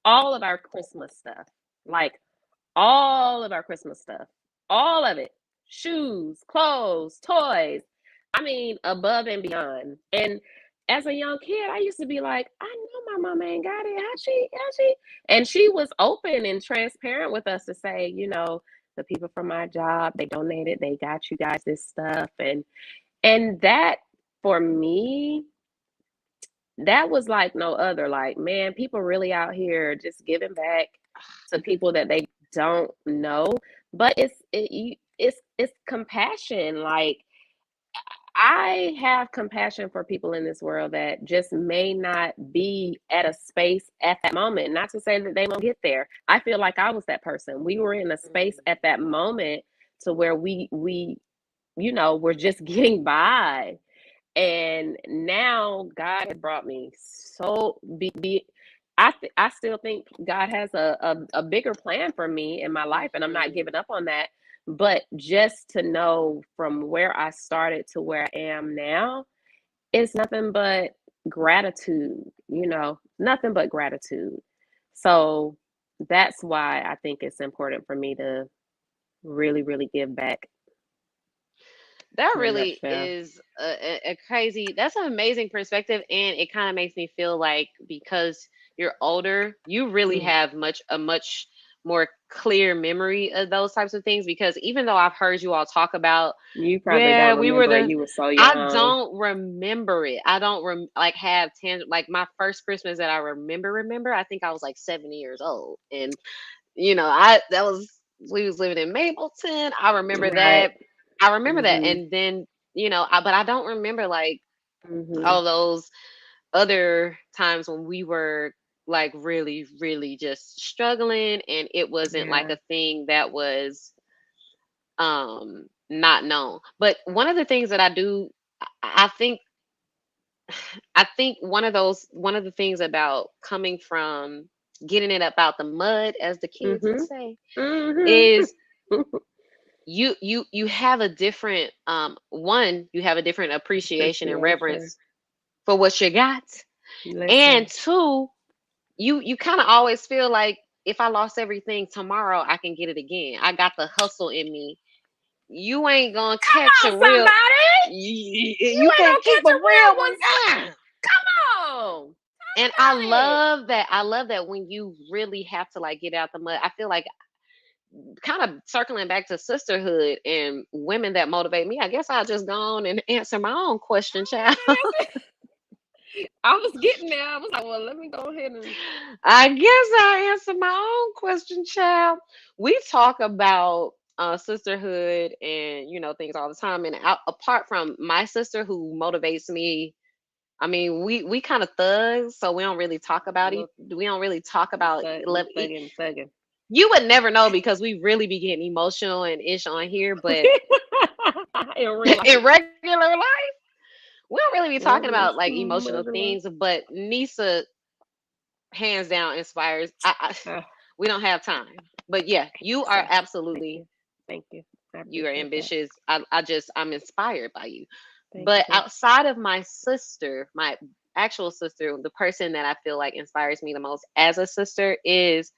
all of our Christmas stuff. Like all of our Christmas stuff. All of it. Shoes, clothes, toys. I mean, above and beyond. And as a young kid, I used to be like, I know my mama ain't got it. How she? And she was open and transparent with us to say, the people from my job, they donated, they got you guys this stuff. And that for me, that was like no other. Like, man, people really out here just giving back to people that they don't know. But it's compassion. Like, I have compassion for people in this world that just may not be at a space at that moment. Not to say that they won't get there. I feel like I was that person. We were in a space at that moment to where we were just getting by. And now God has brought me so I still think God has a bigger plan for me in my life, and I'm not Mm. giving up on that. But just to know from where I started to where I am now, it's nothing but gratitude, nothing but gratitude. So that's why I think it's important for me to really, really give back That in a really nutshell. is a crazy. That's an amazing perspective, and it kind of makes me feel like because you're older, you really Mm. have a much more clear memory of those types of things. Because even though I've heard you all talk about, You probably yeah, don't we were remember. the. You were so I young. don't remember it. I don't like have like my first Christmas that I remember. I think I was like 7 years old, and I that was we was living in Mapleton. I remember Right. that. I remember that, Mhm. and then but I don't remember like Mhm. all those other times when we were like really, really just struggling, and it wasn't like Yeah. a thing that was not known. But one of the things that I do, I think, one of the things about coming from getting it up out the mud, as the kids would Mhm. say, Mhm. is you have a different one, you have a different appreciation and Appreciation. reverence for what you got, and Listen. two, you kind of always feel like if I lost everything tomorrow, I can get it again. I got the hustle in me. You ain't gonna catch Come a on, real somebody. You you ain't can't gonna keep catch a a real real one one. down. Come on. And I Tell it. love that. I love that when you really have to like get out the mud. I feel like kind of circling back to sisterhood and women that motivate me. I guess I'll just go on and answer my own question, child. I was getting there. I was like, well, let me go ahead and. I guess I'll answer my own question, child. We talk about sisterhood and things all the time. And apart from my sister who motivates me, I mean, we kind of thugs, so we don't really talk about it. Look, We don't really talk about thugging, thugging. you would never know because we really be getting emotional and ish on here, but In real life. in regular life, we don't really be talking Mm-hmm. about like emotional things. But Nisa, hands down inspires. Uh, We don't have time, but yeah, thank you, you are sis. Thank absolutely, you. Thank you. I you are appreciate that. ambitious. I'm inspired by you. Thank you, But sis. outside of my sister, my actual sister, the person that I feel like inspires me the most as a sister is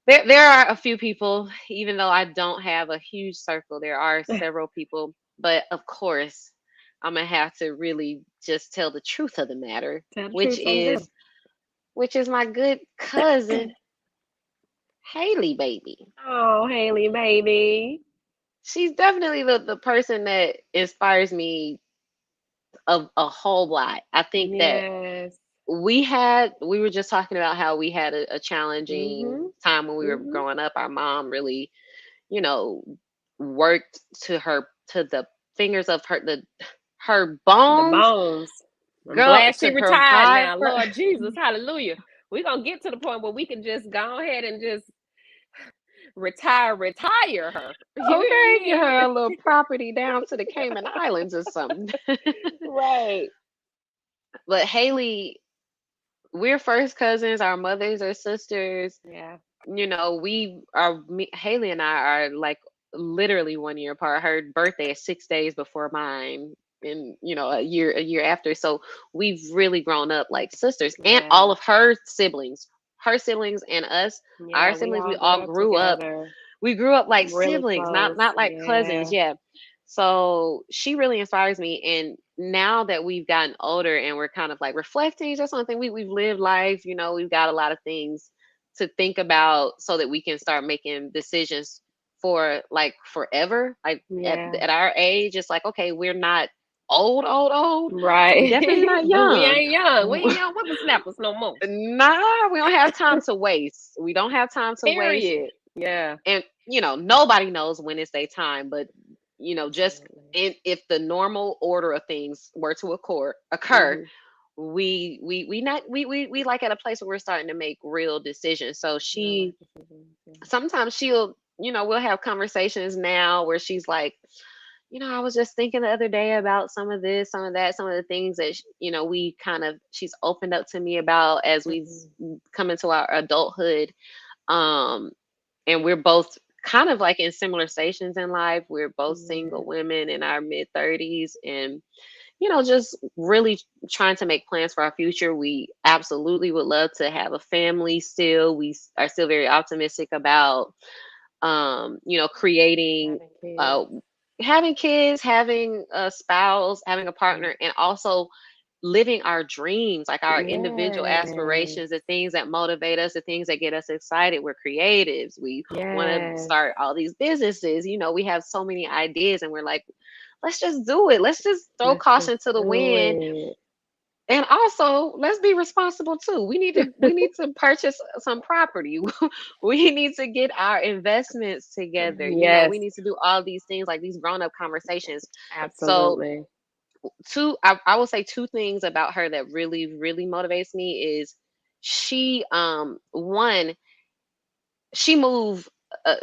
there are a few people, even though I don't have a huge circle, there are several people, but of course, I'm gonna have to really just tell the truth of the matter, Tell the which truth. Let's do. is which is my good cousin Haley, baby. Oh, Haley, baby. She's definitely the person that inspires me a whole lot. I think that Yes. we were just talking about how we had a challenging Mhm. time when we were Mhm. growing up. Our mom really, you know, worked to the fingers of her The bones, bones. I'm girl, glad she to retired provide now. for. Lord Jesus, hallelujah. We're gonna get to the point where we can just go ahead and just retire her. You hear Okay, get me? her a little property down to the Cayman Islands or something. Right. But Haley, we're first cousins. Our mothers are sisters. Yeah. Haley and I are like literally 1 year apart. Her birthday is 6 days before mine, and a year after. So we've really grown up like sisters, and all Yeah. of her siblings and us, our Yeah. We siblings, we all grew all up grew up. together. We grew up like Really siblings, not close. not like cousins. Yeah. Yeah. So she really inspires me, and now that we've gotten older and we're kind of like reflecting, just something we've lived life. We've got a lot of things to think about so that we can start making decisions for like forever. Like Yeah. at our age, it's like, okay, we're not old, but we definitely Right. not But we young. ain't young. We ain't young whippersnappers no more. Nah, we don't have time to waste. We don't have time to waste. Period. Yeah. And nobody knows when it's their time, but just Absolutely. if the normal order of things were to occur, Hmm. we like at a place where we're starting to make real decisions. So Real life she decisions. Yeah. sometimes we'll have conversations now where she's like, I was just thinking the other day about some of this, some of that, some of the things that she's opened up to me about as we've Hmm. come into our adulthood. um and we're both kind of like in similar stations in life. We're both Yeah. single women in our mid 30s, and just really trying to make plans for our future. We absolutely would love to have a family still. We are still very optimistic about creating, Having kids. uh having kids, having a spouse, having a Hmm. partner, and also living our dreams, like our individual Yes. aspirations, the things that motivate us, the things that get us excited. We're creatives. We want to Yes. start all these businesses. We have so many ideas, and we're like, let's just do it. Let's just throw Let's just caution to the do wind. it. And also, let's be responsible too. We need to purchase some property. We need to get our investments together. We Yes. need to do all these things, like these grown up conversations. So Absolutely. I will say two things about her that really really motivates me is she one, she moved.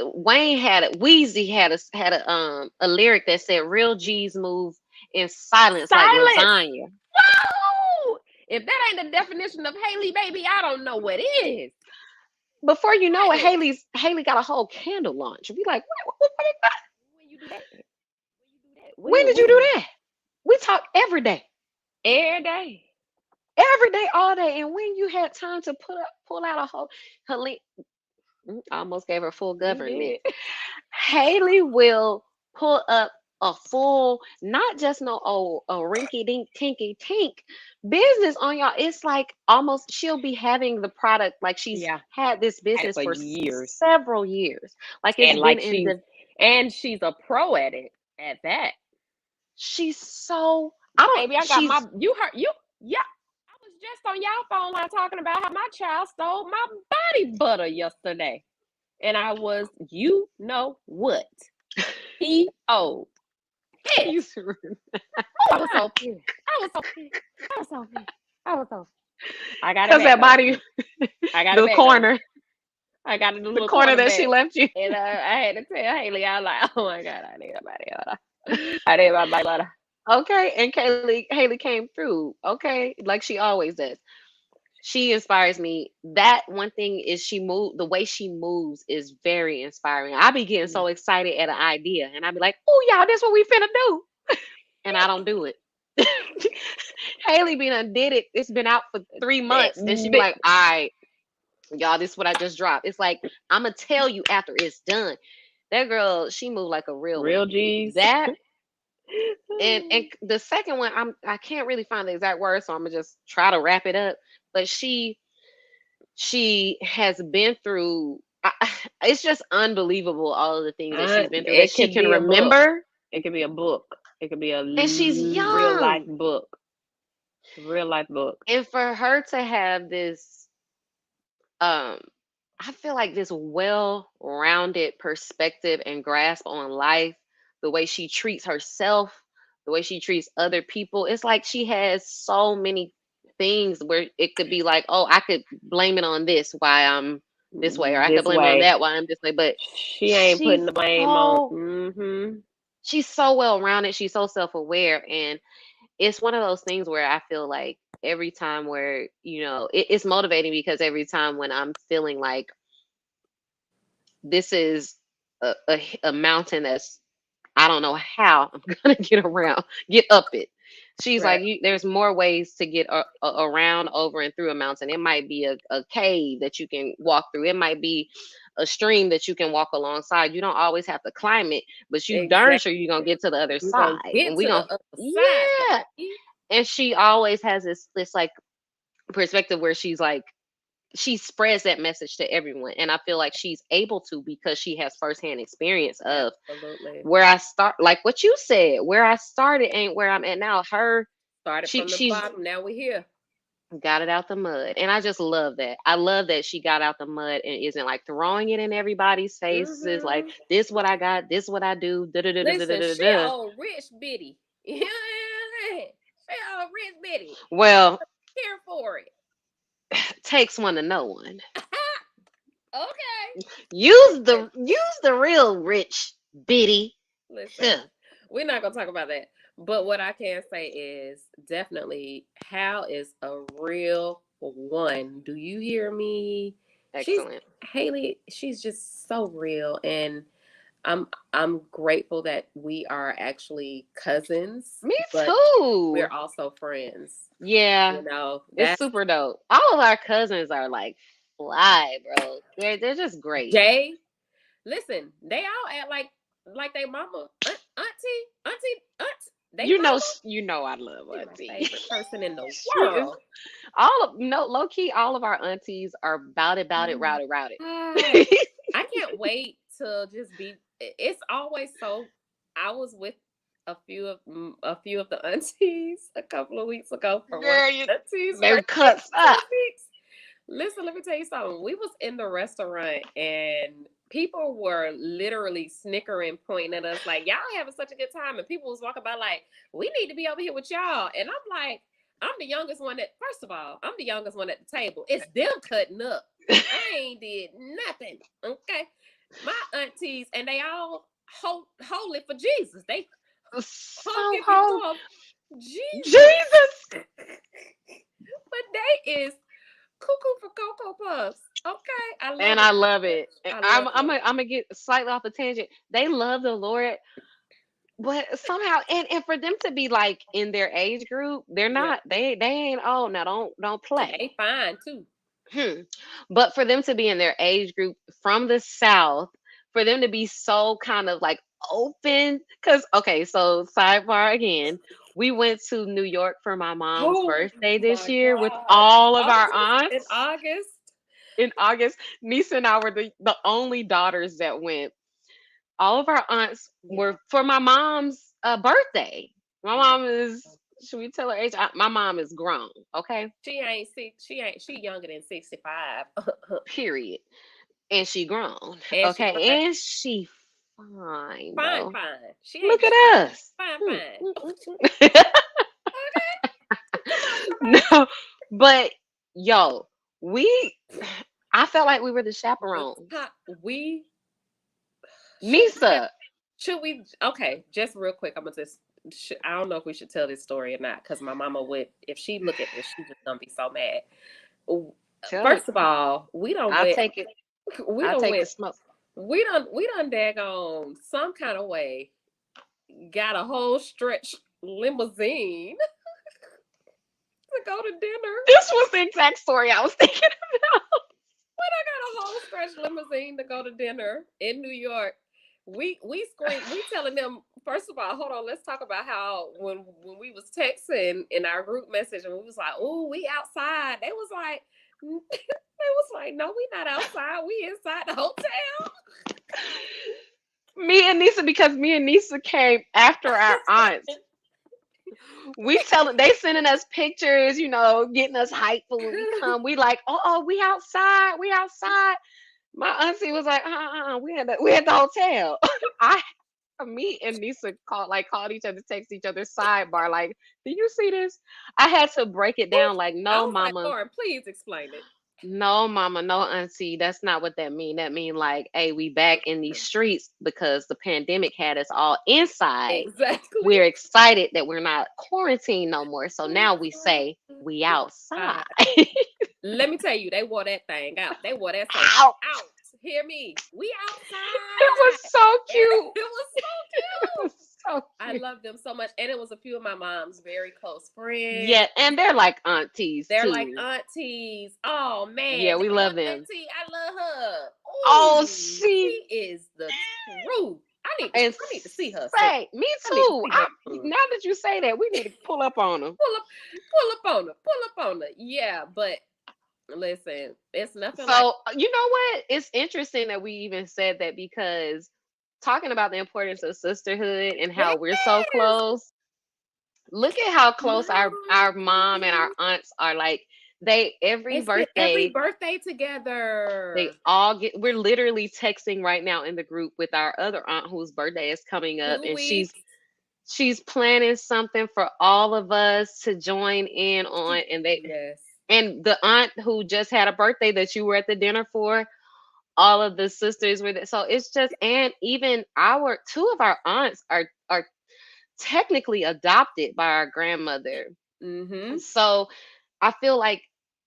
Wayne had a Wheezy had a lyric that said real G's move in silence like Silence. lasagna. Whoa! If that ain't the definition of Haley, baby, I don't know what is. Before you know it, Silence. Haley got a whole candle launch. We like, what is that? When you do that, when you do that, When did you do that? We talk every day. every day, all day. And when you had time to pull out a whole, I almost gave her full You government. did. Haley will pull up a full, not just no old a rinky dink tinky tink business on y'all. It's like almost she'll be having the product like she's Yeah, had this had it business for for years, several years. Like it's and been like in the she's a pro at it. At that, she's so I don't baby, I got my. she's You heard you? Yeah, I was just on y'all phone line talking about how my child stole my body butter yesterday, and I was, you know what? P.O. you pissed. Oh, I was so pissed. I was so pissed. I was so pissed. I was so. I got it because back that though. body I got it the back though. corner I got the the little corner that she cornerback. left you. And I had to tell Haley, I was like, oh my God, I need my body butter. I need my body butter. Okay, and Haley came through. Okay, like she always does. She inspires me. That one thing is the way she moves is very inspiring. I be getting so excited at an idea and I be like, oh y'all, this what we finna do. And I don't do it. Haley been done did it. It's been out for 3 months. And she be like, all right, y'all, this is what I just dropped. It's like, I'ma tell you after it's done. That girl, she moved like a real one. Real G's. That and the second one, I can't really find the exact word, so I'm gonna just try to wrap it up. But she has been through. It's just unbelievable all of the things that she's been through that It she could can be a book. remember. It could be a book. It could be a And she's real life young. book. Real life book. And for her to have this, um, I feel like this well-rounded perspective and grasp on life, the way she treats herself, the way she treats other people. It's like she has so many things where it could be like, oh, I could blame it on this why I'm this way, or I could This blame it on way. that why I'm this way. But She ain't putting the blame on. she's so well-rounded. She's so self-aware, and it's one of those things where I feel like every time where it's motivating because every time when I'm feeling like this is a mountain that's I don't know how I'm gonna get up it. She's Right. like, there's more ways to get around, over, and through a mountain. It might be a cave that you can walk through. It might be a stream that you can walk alongside. You don't always have to climb it, but you darn sure Exactly. you're gonna get to the other You're gonna side. get And we to the gonna other side, yeah. baby. And she always has this like perspective where she's like she spreads that message to everyone, and I feel like she's able to because she has firsthand experience of Absolutely. where I start, like what you said, where I started ain't where I'm at now. Started from the She's bottom, now we're here. got it out the mud, and I just love that. I love that she got out the mud and isn't like throwing it in everybody's faces like this what I got, this what I do, da da da da da Listen, da she da. old rich bitty. You know what I'm saying? She old rich bitty. Well, Here for it. takes one to know one. Okay. Use the real rich bitty. Listen, we're not gonna talk about that. But what I can say is definitely Hal is a real one. Do you hear me? Excellent. Haley, she's just so real, and I'm grateful that we are actually cousins, Me but we're too. also friends. Yeah, You know, it's that's super dope. All of our cousins are like fly, bro. They're just great. Jay. Listen, they all act like they mama, auntie, they mama. You know I love She's my auntie. favorite person in the She is world. low key. All of our aunties are about it, Oh my rowdy. God. I can't wait to just be. It's always so. I was with a few of the aunties a couple of weeks ago for one of Girl, the aunties they birthday cuts for 2 up. weeks. Listen, let me tell you something. We was in the restaurant and people were literally snickering, pointing at us like, y'all having such a good time. And people was walking by like, we need to be over here with y'all. And I'm like, I'm the youngest one first of all, I'm the youngest one at the table. It's them cutting up. I ain't did nothing. Okay. My aunties, and they all holy for Jesus. They So honking hard. before Jesus. Jesus. But they is cuckoo for Cocoa Puffs. Okay, I love And them I so love much. it. And I I'm love I'm them. gonna I'm gonna get slightly off the tangent. They love the Lord, but somehow, and for them to be like in their age group, they're Yeah, not. They ain't old now. Don't play. they fine too. Hmm. But for them to be in their age group from the South, for them to be so kind of like open, because okay, so sidebar again, we went to New York for my mom's Oh birthday this my year with God. all of our August in aunts August. in August. Nisa and I were the only daughters that went. All of our aunts Yeah. were for my mom's birthday. My Yeah. mom is, should we tell her age? My mom is grown, okay? She younger than 65. Period. And she grown, And she fine. okay? And she fine, Fine, bro. fine. She ain't Look just fine. at us. Fine, Hmm, fine. Okay. Come on, somebody. no, but yo, we, I felt like we were the The chaperones. top we should we tell Nisa, should we okay, just real quick, I'm gonna just I don't know if we should tell this story or not because my mama would if she look at this she's just gonna be so mad. Oh, Tell me. first of all, I'll take it. we I'll don't take the went smoke. we done daggone some kind of way got a whole stretch limousine to go to dinner. This was the exact story I was thinking. When I got a whole stretch limousine to go to dinner in New York, we scream. We telling them first of all, hold on. Let's talk about how when we was texting in our group message and we was like, "Oh, we outside." They was like, they was like, "No, we not outside. We inside the hotel." Me and Nisa, because me and Nisa came after our aunts. We telling they sending us pictures, getting us hyped for when we come. We like, oh, we outside, we outside. My auntie was like, we at the hotel. I Me and Nisa called each other, text each other sidebar, like, do you see this? I had to break it down like, I no, was like, mama. Lauren, please explain it. No, mama, no, auntie. That's not what that mean. That mean like, hey, we back in these streets because the pandemic had us all inside. Exactly. We're excited that we're not quarantined no more. So now we say we outside. Let me tell you, they wore that thing out. They wore that thing Out. out. Hear me? We It was outside. so And it cute. was so It cute. was so I cute. love them so much. And it was a few of my mom's very close friends. Yeah, and they're like aunties They're like too. aunties. Oh man, Yeah, we that love one them. auntie, I love her. Oh, Ooh, she she is the truth. and I need to see her soon. say me I need to too. see her soon. Now that you say that, we need to pull up on them. Pull up on her. Pull up on her. Yeah, but listen, it's nothing like So you know what? It's interesting that we even said that because talking about the importance of sisterhood and how we're so yes. close. Look at how close our mom and our Mom. aunts are. Like they They every spend every birthday birthday they together. all get. We're literally texting right now in the group with our other aunt whose birthday is coming up, 2 and she's weeks. she's planning something for all of us to join in on. Yes. And the aunt who just had a birthday that you were at the dinner for, all of the sisters were there. So it's just, and even our two of our aunts are technically adopted by our grandmother. Mm-hmm. So I feel like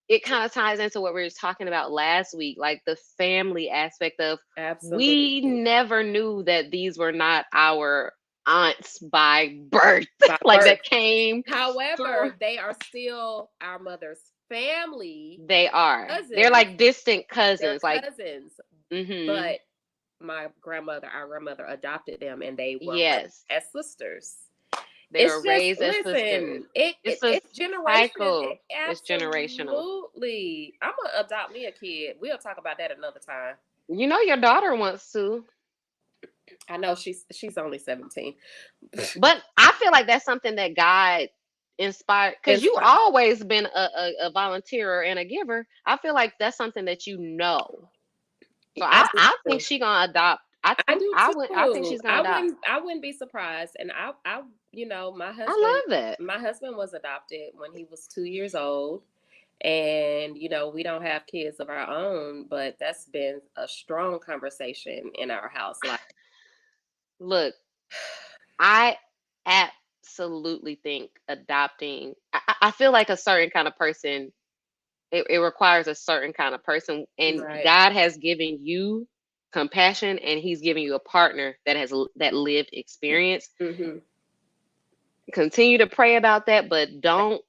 it kind of ties into what we were talking about last week, like the family aspect of we Absolutely. never knew that these were not our aunts by birth, By like birth. that came through. However, they are still our mother's family They are. They're cousins. like distant They're cousins. Like, cousins, mm-hmm. but our grandmother adopted them, and they were raised Yes, as sisters. they It's were just raised as sisters. listen, it, It's it a it's generation. cycle. It's generational. Absolutely. I'm gonna adopt me a kid. We'll talk about that another time. You know, your daughter wants to. I know she's only 17. But I feel like that's something that God inspired because you Inspired. always been a volunteer and a giver. I feel like that's something that you know. So I I think do. she gonna adopt. I do I think too. she's gonna adopt. I wouldn't be surprised. And my I husband love that. was adopted when he was 2 years old. And we don't have kids of our own, but that's been a strong conversation in our house. Like, Look, I absolutely think adopting. I feel like a certain kind of person. It requires a certain kind of person, and right. God has given you compassion, and He's giving you a partner that has that lived experience. Mm-hmm. Continue to pray about that, but don't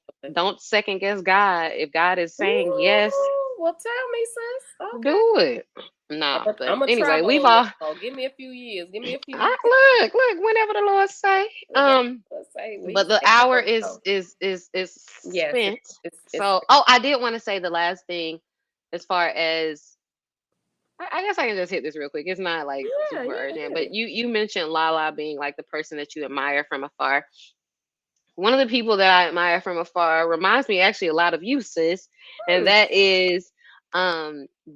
second guess God. If God is saying yes, Ooh, well, tell me, sis. Okay. do it. Nah, but I'm gonna anyway, we've travel, all y'all. Give me a few years. Give me a few years. look, whenever the Lord say. Whatever. Let's say we But the say hour whatever. is Yes, spent. it's So, oh, I did want to say the last thing as far as I guess I can just hit this real quick. It's not like yeah, super yeah, urgent, yeah. but you mentioned Lala being like the person that you admire from afar. One of the people that I admire from afar reminds me actually a lot of you, sis, and Hmm. that is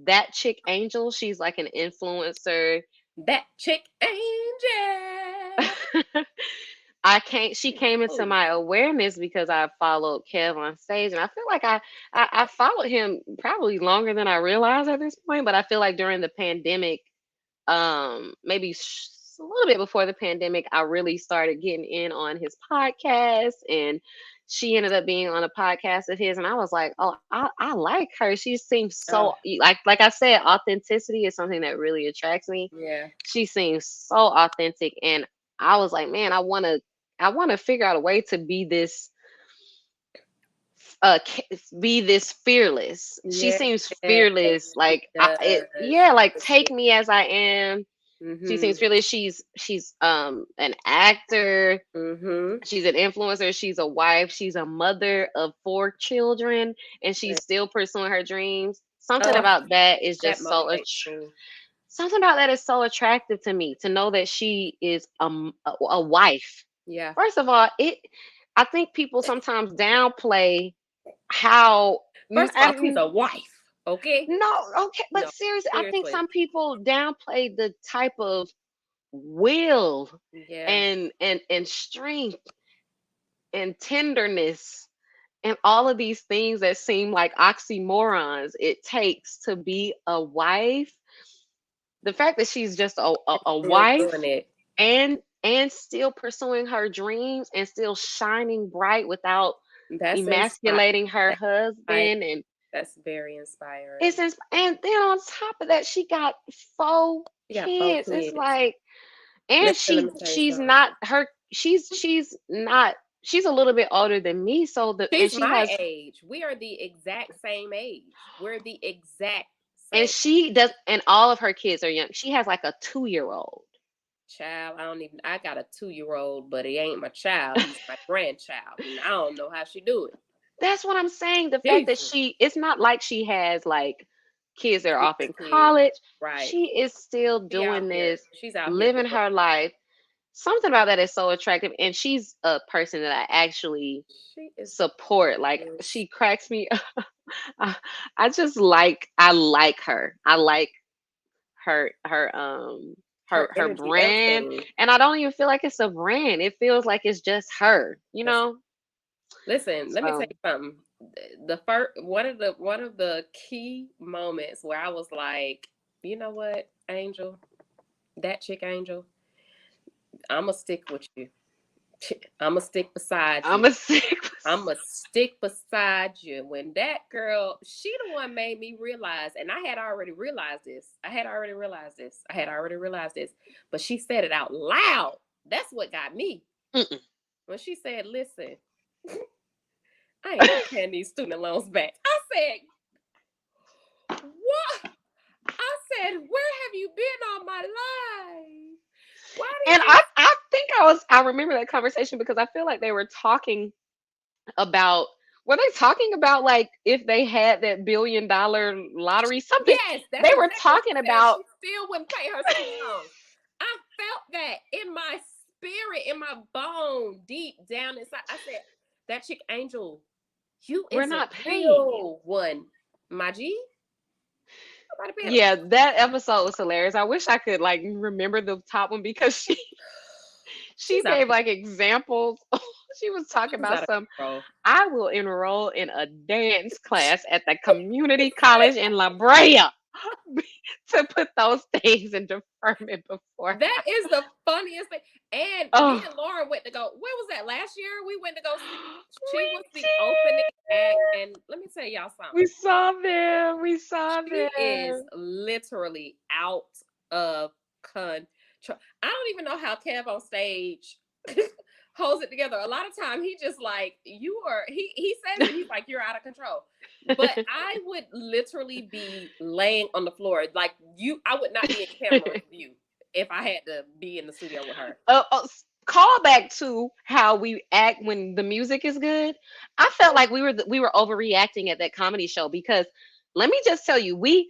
that chick Angel. She's like an influencer. That chick angel. She came into Oh, my awareness because I followed Kev on stage, and I feel like I followed him probably longer than I realized at this point. But I feel like during the pandemic, maybe a little bit before the pandemic, I really started getting in on his podcast and she ended up being on a podcast of his, and I was like, oh, I like her. She seems so Oh, like I said, authenticity is something that really attracts me. yeah. She seems so authentic, and I was like, man, I want to figure out a way to be this fearless. She Yeah, seems she fearless, like does. yeah, like take me as I am. She Mm-hmm. seems fearless. She's an actor. Mm-hmm. She's an influencer. She's a wife. She's a mother of 4 children, and she's still pursuing her dreams. Something Oh, about that is that just motivates me. something about that is so attractive to me. To know that she is a wife. Yeah. First of all, I think people sometimes downplay how. First of all, she's a wife. Okay. No, okay, but No, seriously, I think seriously. some people downplay the type of will Yeah. and strength and tenderness and all of these things that seem like oxymorons it takes to be a wife. The fact that she's just a Still doing wife it. and still pursuing her dreams and still shining bright without That's inspiring. emasculating her That's inspiring. husband, and That's very inspiring. and then on top of that she got 4 kids. It's Kids. like, and Listen, let me tell you she's something. not her she's not she's a little bit older than me, so the and She's she my has age. We are the exact same age. We're the exact and same. she does and all of her kids are young. She has like a 2-year-old. Child, I don't even. I got a 2-year-old, but he ain't my child. He's my grandchild, and I don't know how she do it. That's what I'm saying. The fact that Jesus, it's not like she has like kids that are off in kids, college. right? She is still She out doing here. this, She's out here living doing. her life. Something about that is so attractive. And she's a person that I actually She is. support. Like Is she cracks me up. I I like her. I like her her energy, brand. everything. And I don't even feel like it's a brand. It feels like it's just her, you That's, know? listen, let me tell So you something. The first one of the key moments where I was like, you know what, Angel, that chick Angel, I'ma stick with you. I'ma stick beside I'm you. a sick. I'ma stick beside you. When that girl, she the one made me realize, and I had already realized this. I had already realized this. But she said it out loud. That's what got me. Mm-mm. When she said, listen, I ain't never paying these student loans back. I said, what? I said, where have you been all my life? Why And did you? I think I remember that conversation because I feel like they were talking about were they talking about like if they had that $1 billion lottery something. Yes, that's They were exactly what she talking said. about She still wouldn't pay her student loans. I felt that in my spirit, in my bone, deep down inside. I said, that chick Angel, you we're is a not paying you. real one. My G, nobody paying her. Yeah, that episode was hilarious. I wish I could like remember the top one because she She's out gave of like examples. She was talking she's about out of some control. I will enroll in a dance class at the community college in La Brea to put those things in deferment before. That is the funniest thing. And me Oh, and Lauren went to go. Where was that last year? We went to go see. She we was the opening act, did. and let me tell y'all something. We saw them. We saw She is them. literally out of control. I don't even know how Kev on stage holds it together. A lot of time he just like you are. He says it. He's like you're out of control. But I would literally be laying on the floor like you. I would not be in camera view if I had to be in the studio with her. Call back to how we act when the music is good. I felt like we were overreacting at that comedy show because let me just tell you, we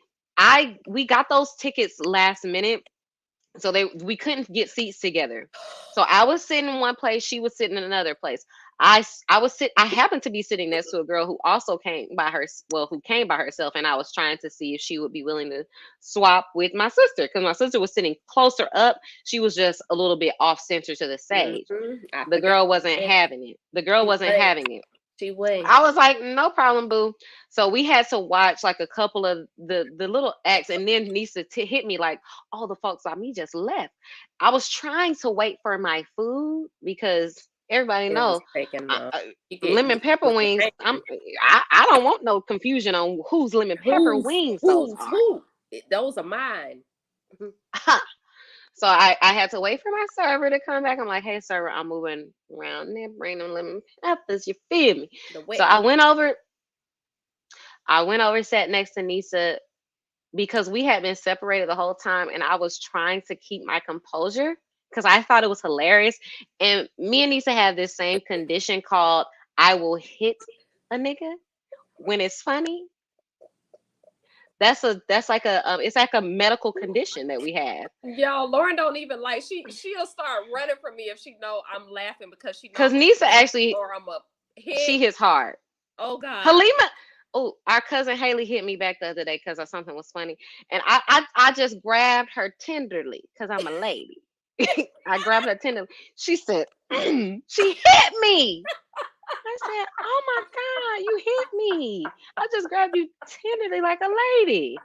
got those tickets last minute, so we couldn't get seats together. So I was sitting in one place, she was sitting in another place. I happened to be sitting next to a girl who also came by her who came by herself, and I was trying to see if she would be willing to swap with my sister because my sister was sitting closer up. She was just a little bit off center to the stage. I The forgot. girl wasn't having it. The girl She wasn't went. having it. She went. I was like, no problem, boo. So we had to watch like a couple of the little acts, and then Nisa hit me like, all the folks by me just left. I was trying to wait for my food because Everybody It was know. taken. Lemon pepper You get wings. angry. I don't want no confusion on whose lemon pepper wings those Who's are. who? Those are mine. So I had to wait for my server to come back. I'm like, hey server, I'm moving around there, bring them lemon peppers. You feel me? The So wet meat. I went over, sat next to Nisa because we had been separated the whole time, and I was trying to keep my composure because I thought it was hilarious. And me and Nisa have this same condition called I will hit a nigga when it's funny. That's like a it's like a medical condition that we have. Y'all, Lauren don't even like she'll start running from me if she know I'm laughing because she know Cause I'm Nisa a actually or I'm a hit. she hits hard. Oh God. Halima, oh, our cousin Haley hit me back the other day because something was funny, and I just grabbed her tenderly because I'm a lady. I grabbed her tenderly. She said, she hit me. I said, oh my God, you hit me. I just grabbed you tenderly like a lady.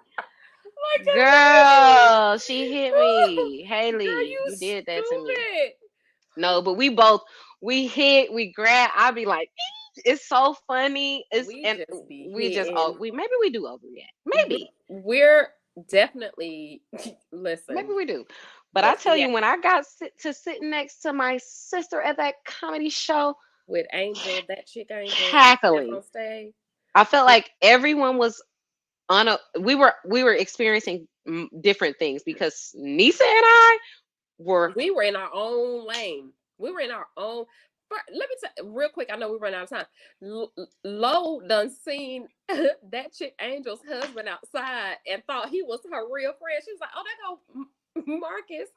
Like a lady. Girl, she hit me. Girl, Haley, you you did that to me. stupid. No, but we both we hit, we grab. I'd be like, it's so funny. It's We and just be we just hitting. we maybe we do overreact. We're definitely Maybe listen. we do. But I Yes, tell yeah. you, when I got to sitting next to my sister at that comedy show, With Angel, that chick Angel, and Steph cackling, on stage. I felt like everyone was on a. We were experiencing different things because Nisa and I were. We were in our own lane. We were in our own. But let me tell real quick. I know we run out of time. Low done seen that chick Angel's husband outside and thought he was her real friend. She was like, "Oh, that go Marcus."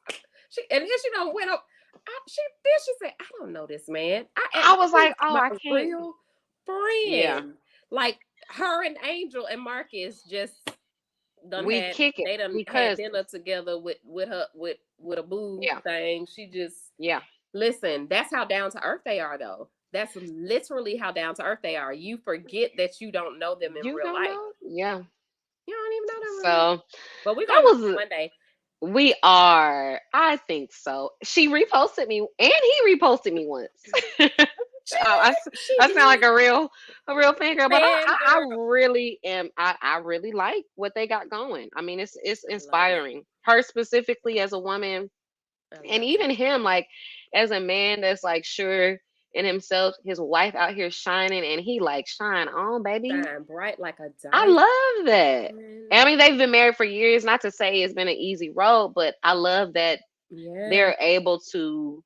She and then she done went up. She said, "I don't know this man. I I was he's like, oh, my I can't. real Yeah, friend." Like her and Angel and Marcus just we kick it they done had because dinner together with her with a boo yeah, thing. She just yeah. listen, that's how down to earth they are though. That's literally how down to earth they are. You forget that you don't know them in You real don't life. know? Yeah. You don't even know them in real life. So But we're that gonna know was one day. we are. I think so. She reposted me, and he reposted me once. She she I sound like did. a real fan girl, but Man, I girl. really am. I really like what they got going. I mean, it's I love it. inspiring. Her specifically as a woman, I and love it. even him like as a man that's like sure in himself. His wife out here shining, and he like shine on, baby. Shine bright like a I diamond. love that. And I mean, they've been married for years. Not to say it's been an easy road, but I love that Yeah, they're able to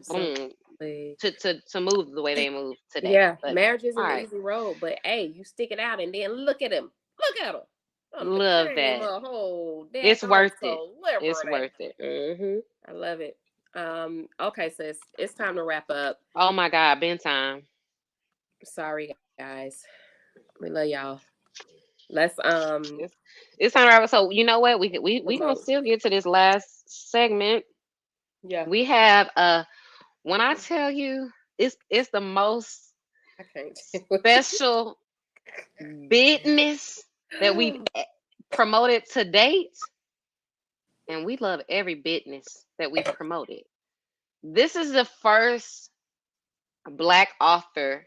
boom absolutely. to move the way they move today. Yeah, But marriage isn't all an right, easy road, but hey, you stick it out and then look at him. Look at him. love Became that. a whole It's daggone worth it. It's celebrity. worth it. I love it. Okay, sis, it's time to wrap up. Oh my God, bedtime. Sorry, guys. We love y'all. Let's It's it's time to wrap up. So you know what? We gonna promote. still get to this last segment. Yeah, We have when I tell you it's the most I can't. special business that we've promoted to date, and we love every business that we've promoted. This is the first Black author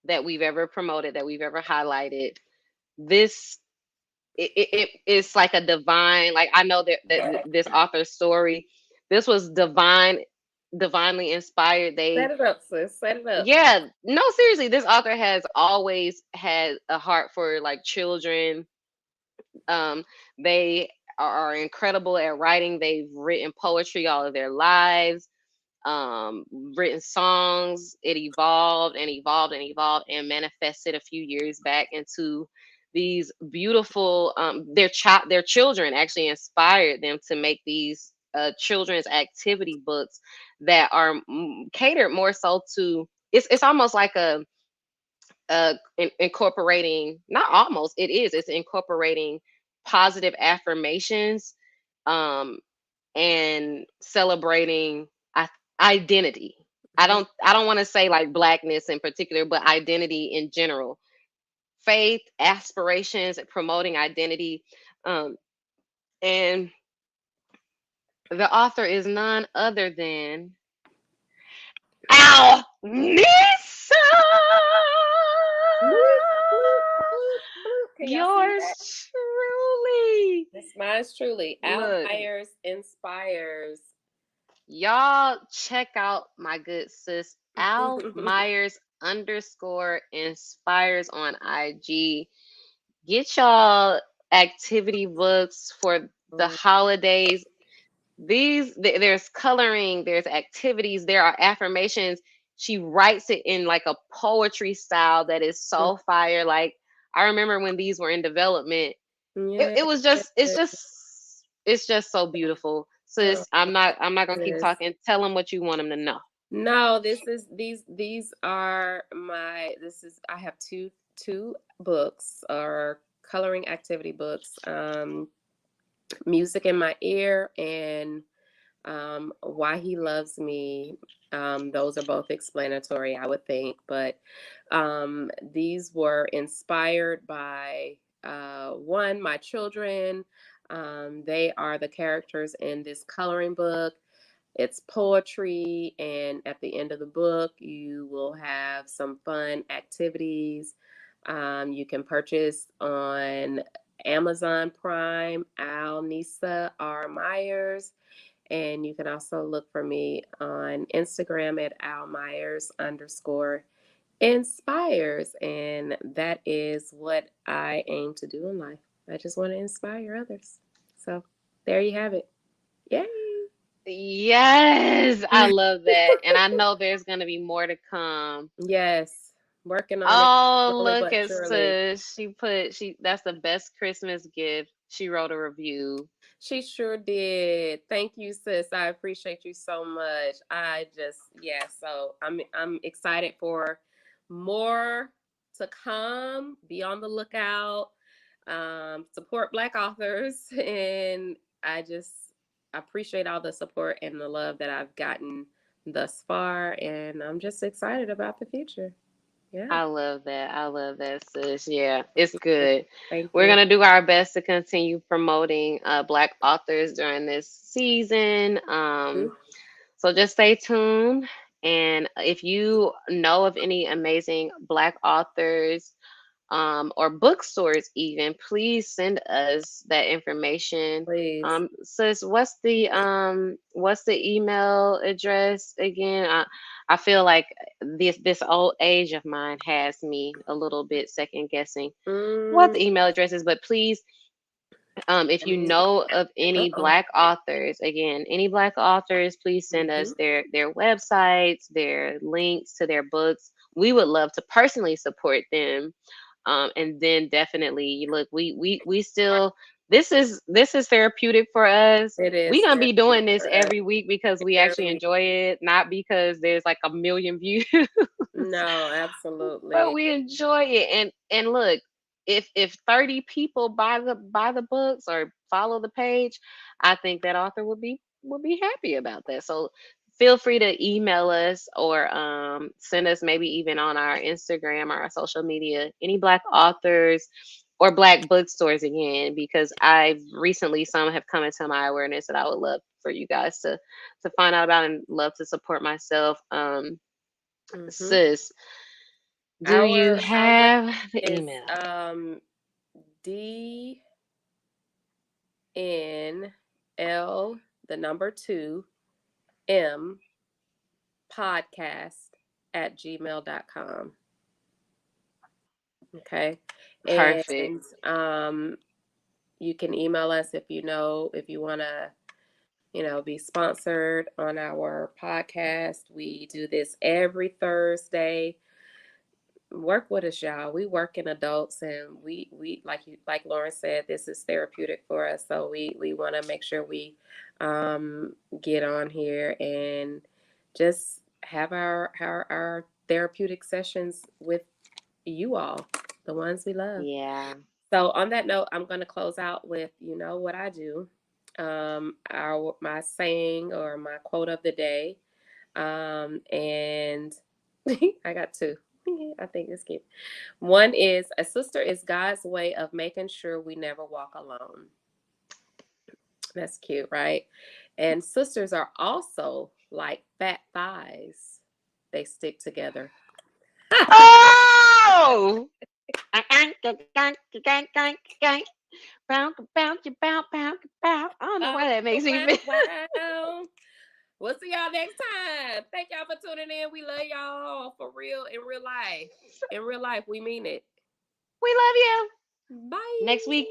that we've ever promoted, that we've ever highlighted. This it's like a divine. Like I know that this author's story. This was divinely inspired. Set They it up, sis. Set it up. yeah, no, seriously, this author has always had a heart for like children. They are incredible at writing. They've written poetry all of their lives, written songs. It evolved and evolved and evolved and manifested a few years back into these beautiful. Their children actually inspired them to make these children's activity books that are catered more so to. It's almost like incorporating, not almost, it's incorporating positive affirmations, um and celebrating I- identity. I don't want to say like blackness in particular, but identity in general, faith, aspirations, promoting identity. Um and the author is none other than Al Nisa. Can y'all see that? Yours truly. This mine's truly Al Look, Myers Inspires. y'all check out my good sis Al Myers underscore inspires on IG. Get y'all activity books for the holidays. There's coloring, there's activities, there are affirmations. She writes it in like a poetry style that is so fire. Like I remember when these were in development, Yeah. it was just it's just so beautiful. Oh, Sis, I'm not gonna keep goodness. talking. Tell them what you want them to know. No, these are I have two books or coloring activity books. Music in My Ear and Why He Loves Me. Those are both explanatory, I would think, but these were inspired by one, my children. They are the characters in this coloring book. It's poetry, and at the end of the book, you will have some fun activities. You can purchase on Amazon Prime, Al Nisa R. Myers, and you can also look for me on Instagram at Al Myers underscore inspires. And that is what I aim to do in life. I just want to inspire others. So there you have it. Yay. Yes, I love that. And I know there's gonna be more to come. Yes. Working on it Oh, slowly look but at surely. sis. She that's the best Christmas gift. She wrote a review. She sure did. Thank you, sis. I appreciate you so much. Yeah, so I'm excited for more to come. Be on the lookout. Support Black authors, and I just appreciate all the support and the love that I've gotten thus far, and I'm just excited about the future. Yeah. I love that. I love that, sis. Yeah, it's good. Thank We're you. gonna do our best to continue promoting Black authors during this season. So just stay tuned. And if you know of any amazing Black authors, or bookstores even, please send us that information. Please. Sis, what's the email address again? I feel like this old age of mine has me a little bit second guessing what Mm, the email address is, but please, if you know of any uh-oh. Black authors, again, any Black authors, please send Mm-hmm. us their websites, their links to their books. We would love to personally support them. And then definitely look, we still, this is therapeutic for us. It We is gonna be therapeutic doing this for us every week because we actually every enjoy it, not because there's like a million views. No, But absolutely. we enjoy it. And look, if 30 people buy the books or follow the page, I think that author would be happy about that. So feel free to email us or send us, maybe even on our Instagram or our social media, any Black authors or Black bookstores, again, because I've recently, some have come into my awareness that I would love for you guys to find out about and love to support myself. Hmm. Sis, do you Our web have the is email? DNL the number two M podcast at gmail.com. Okay. Perfect. And you can email us if if you want to, be sponsored on our podcast. We do this every Thursday. Work with us, y'all. We work in adults, and we like Lauren said, this is therapeutic for us. So we want to make sure we um, get on here and just have our therapeutic sessions with you all, the ones we love. Yeah. So on that note, I'm going to close out with what I do, our my saying or my quote of the day, and I got two. I think it's cute. One is, a sister is God's way of making sure we never walk alone. That's cute, right? And sisters are also like fat thighs. they stick together. Oh! I don't know why that makes me feel. Wow. We'll see y'all next time. Thank y'all for tuning in. We love y'all for real in real life. In real life, we mean it. We love you. Bye. Next week.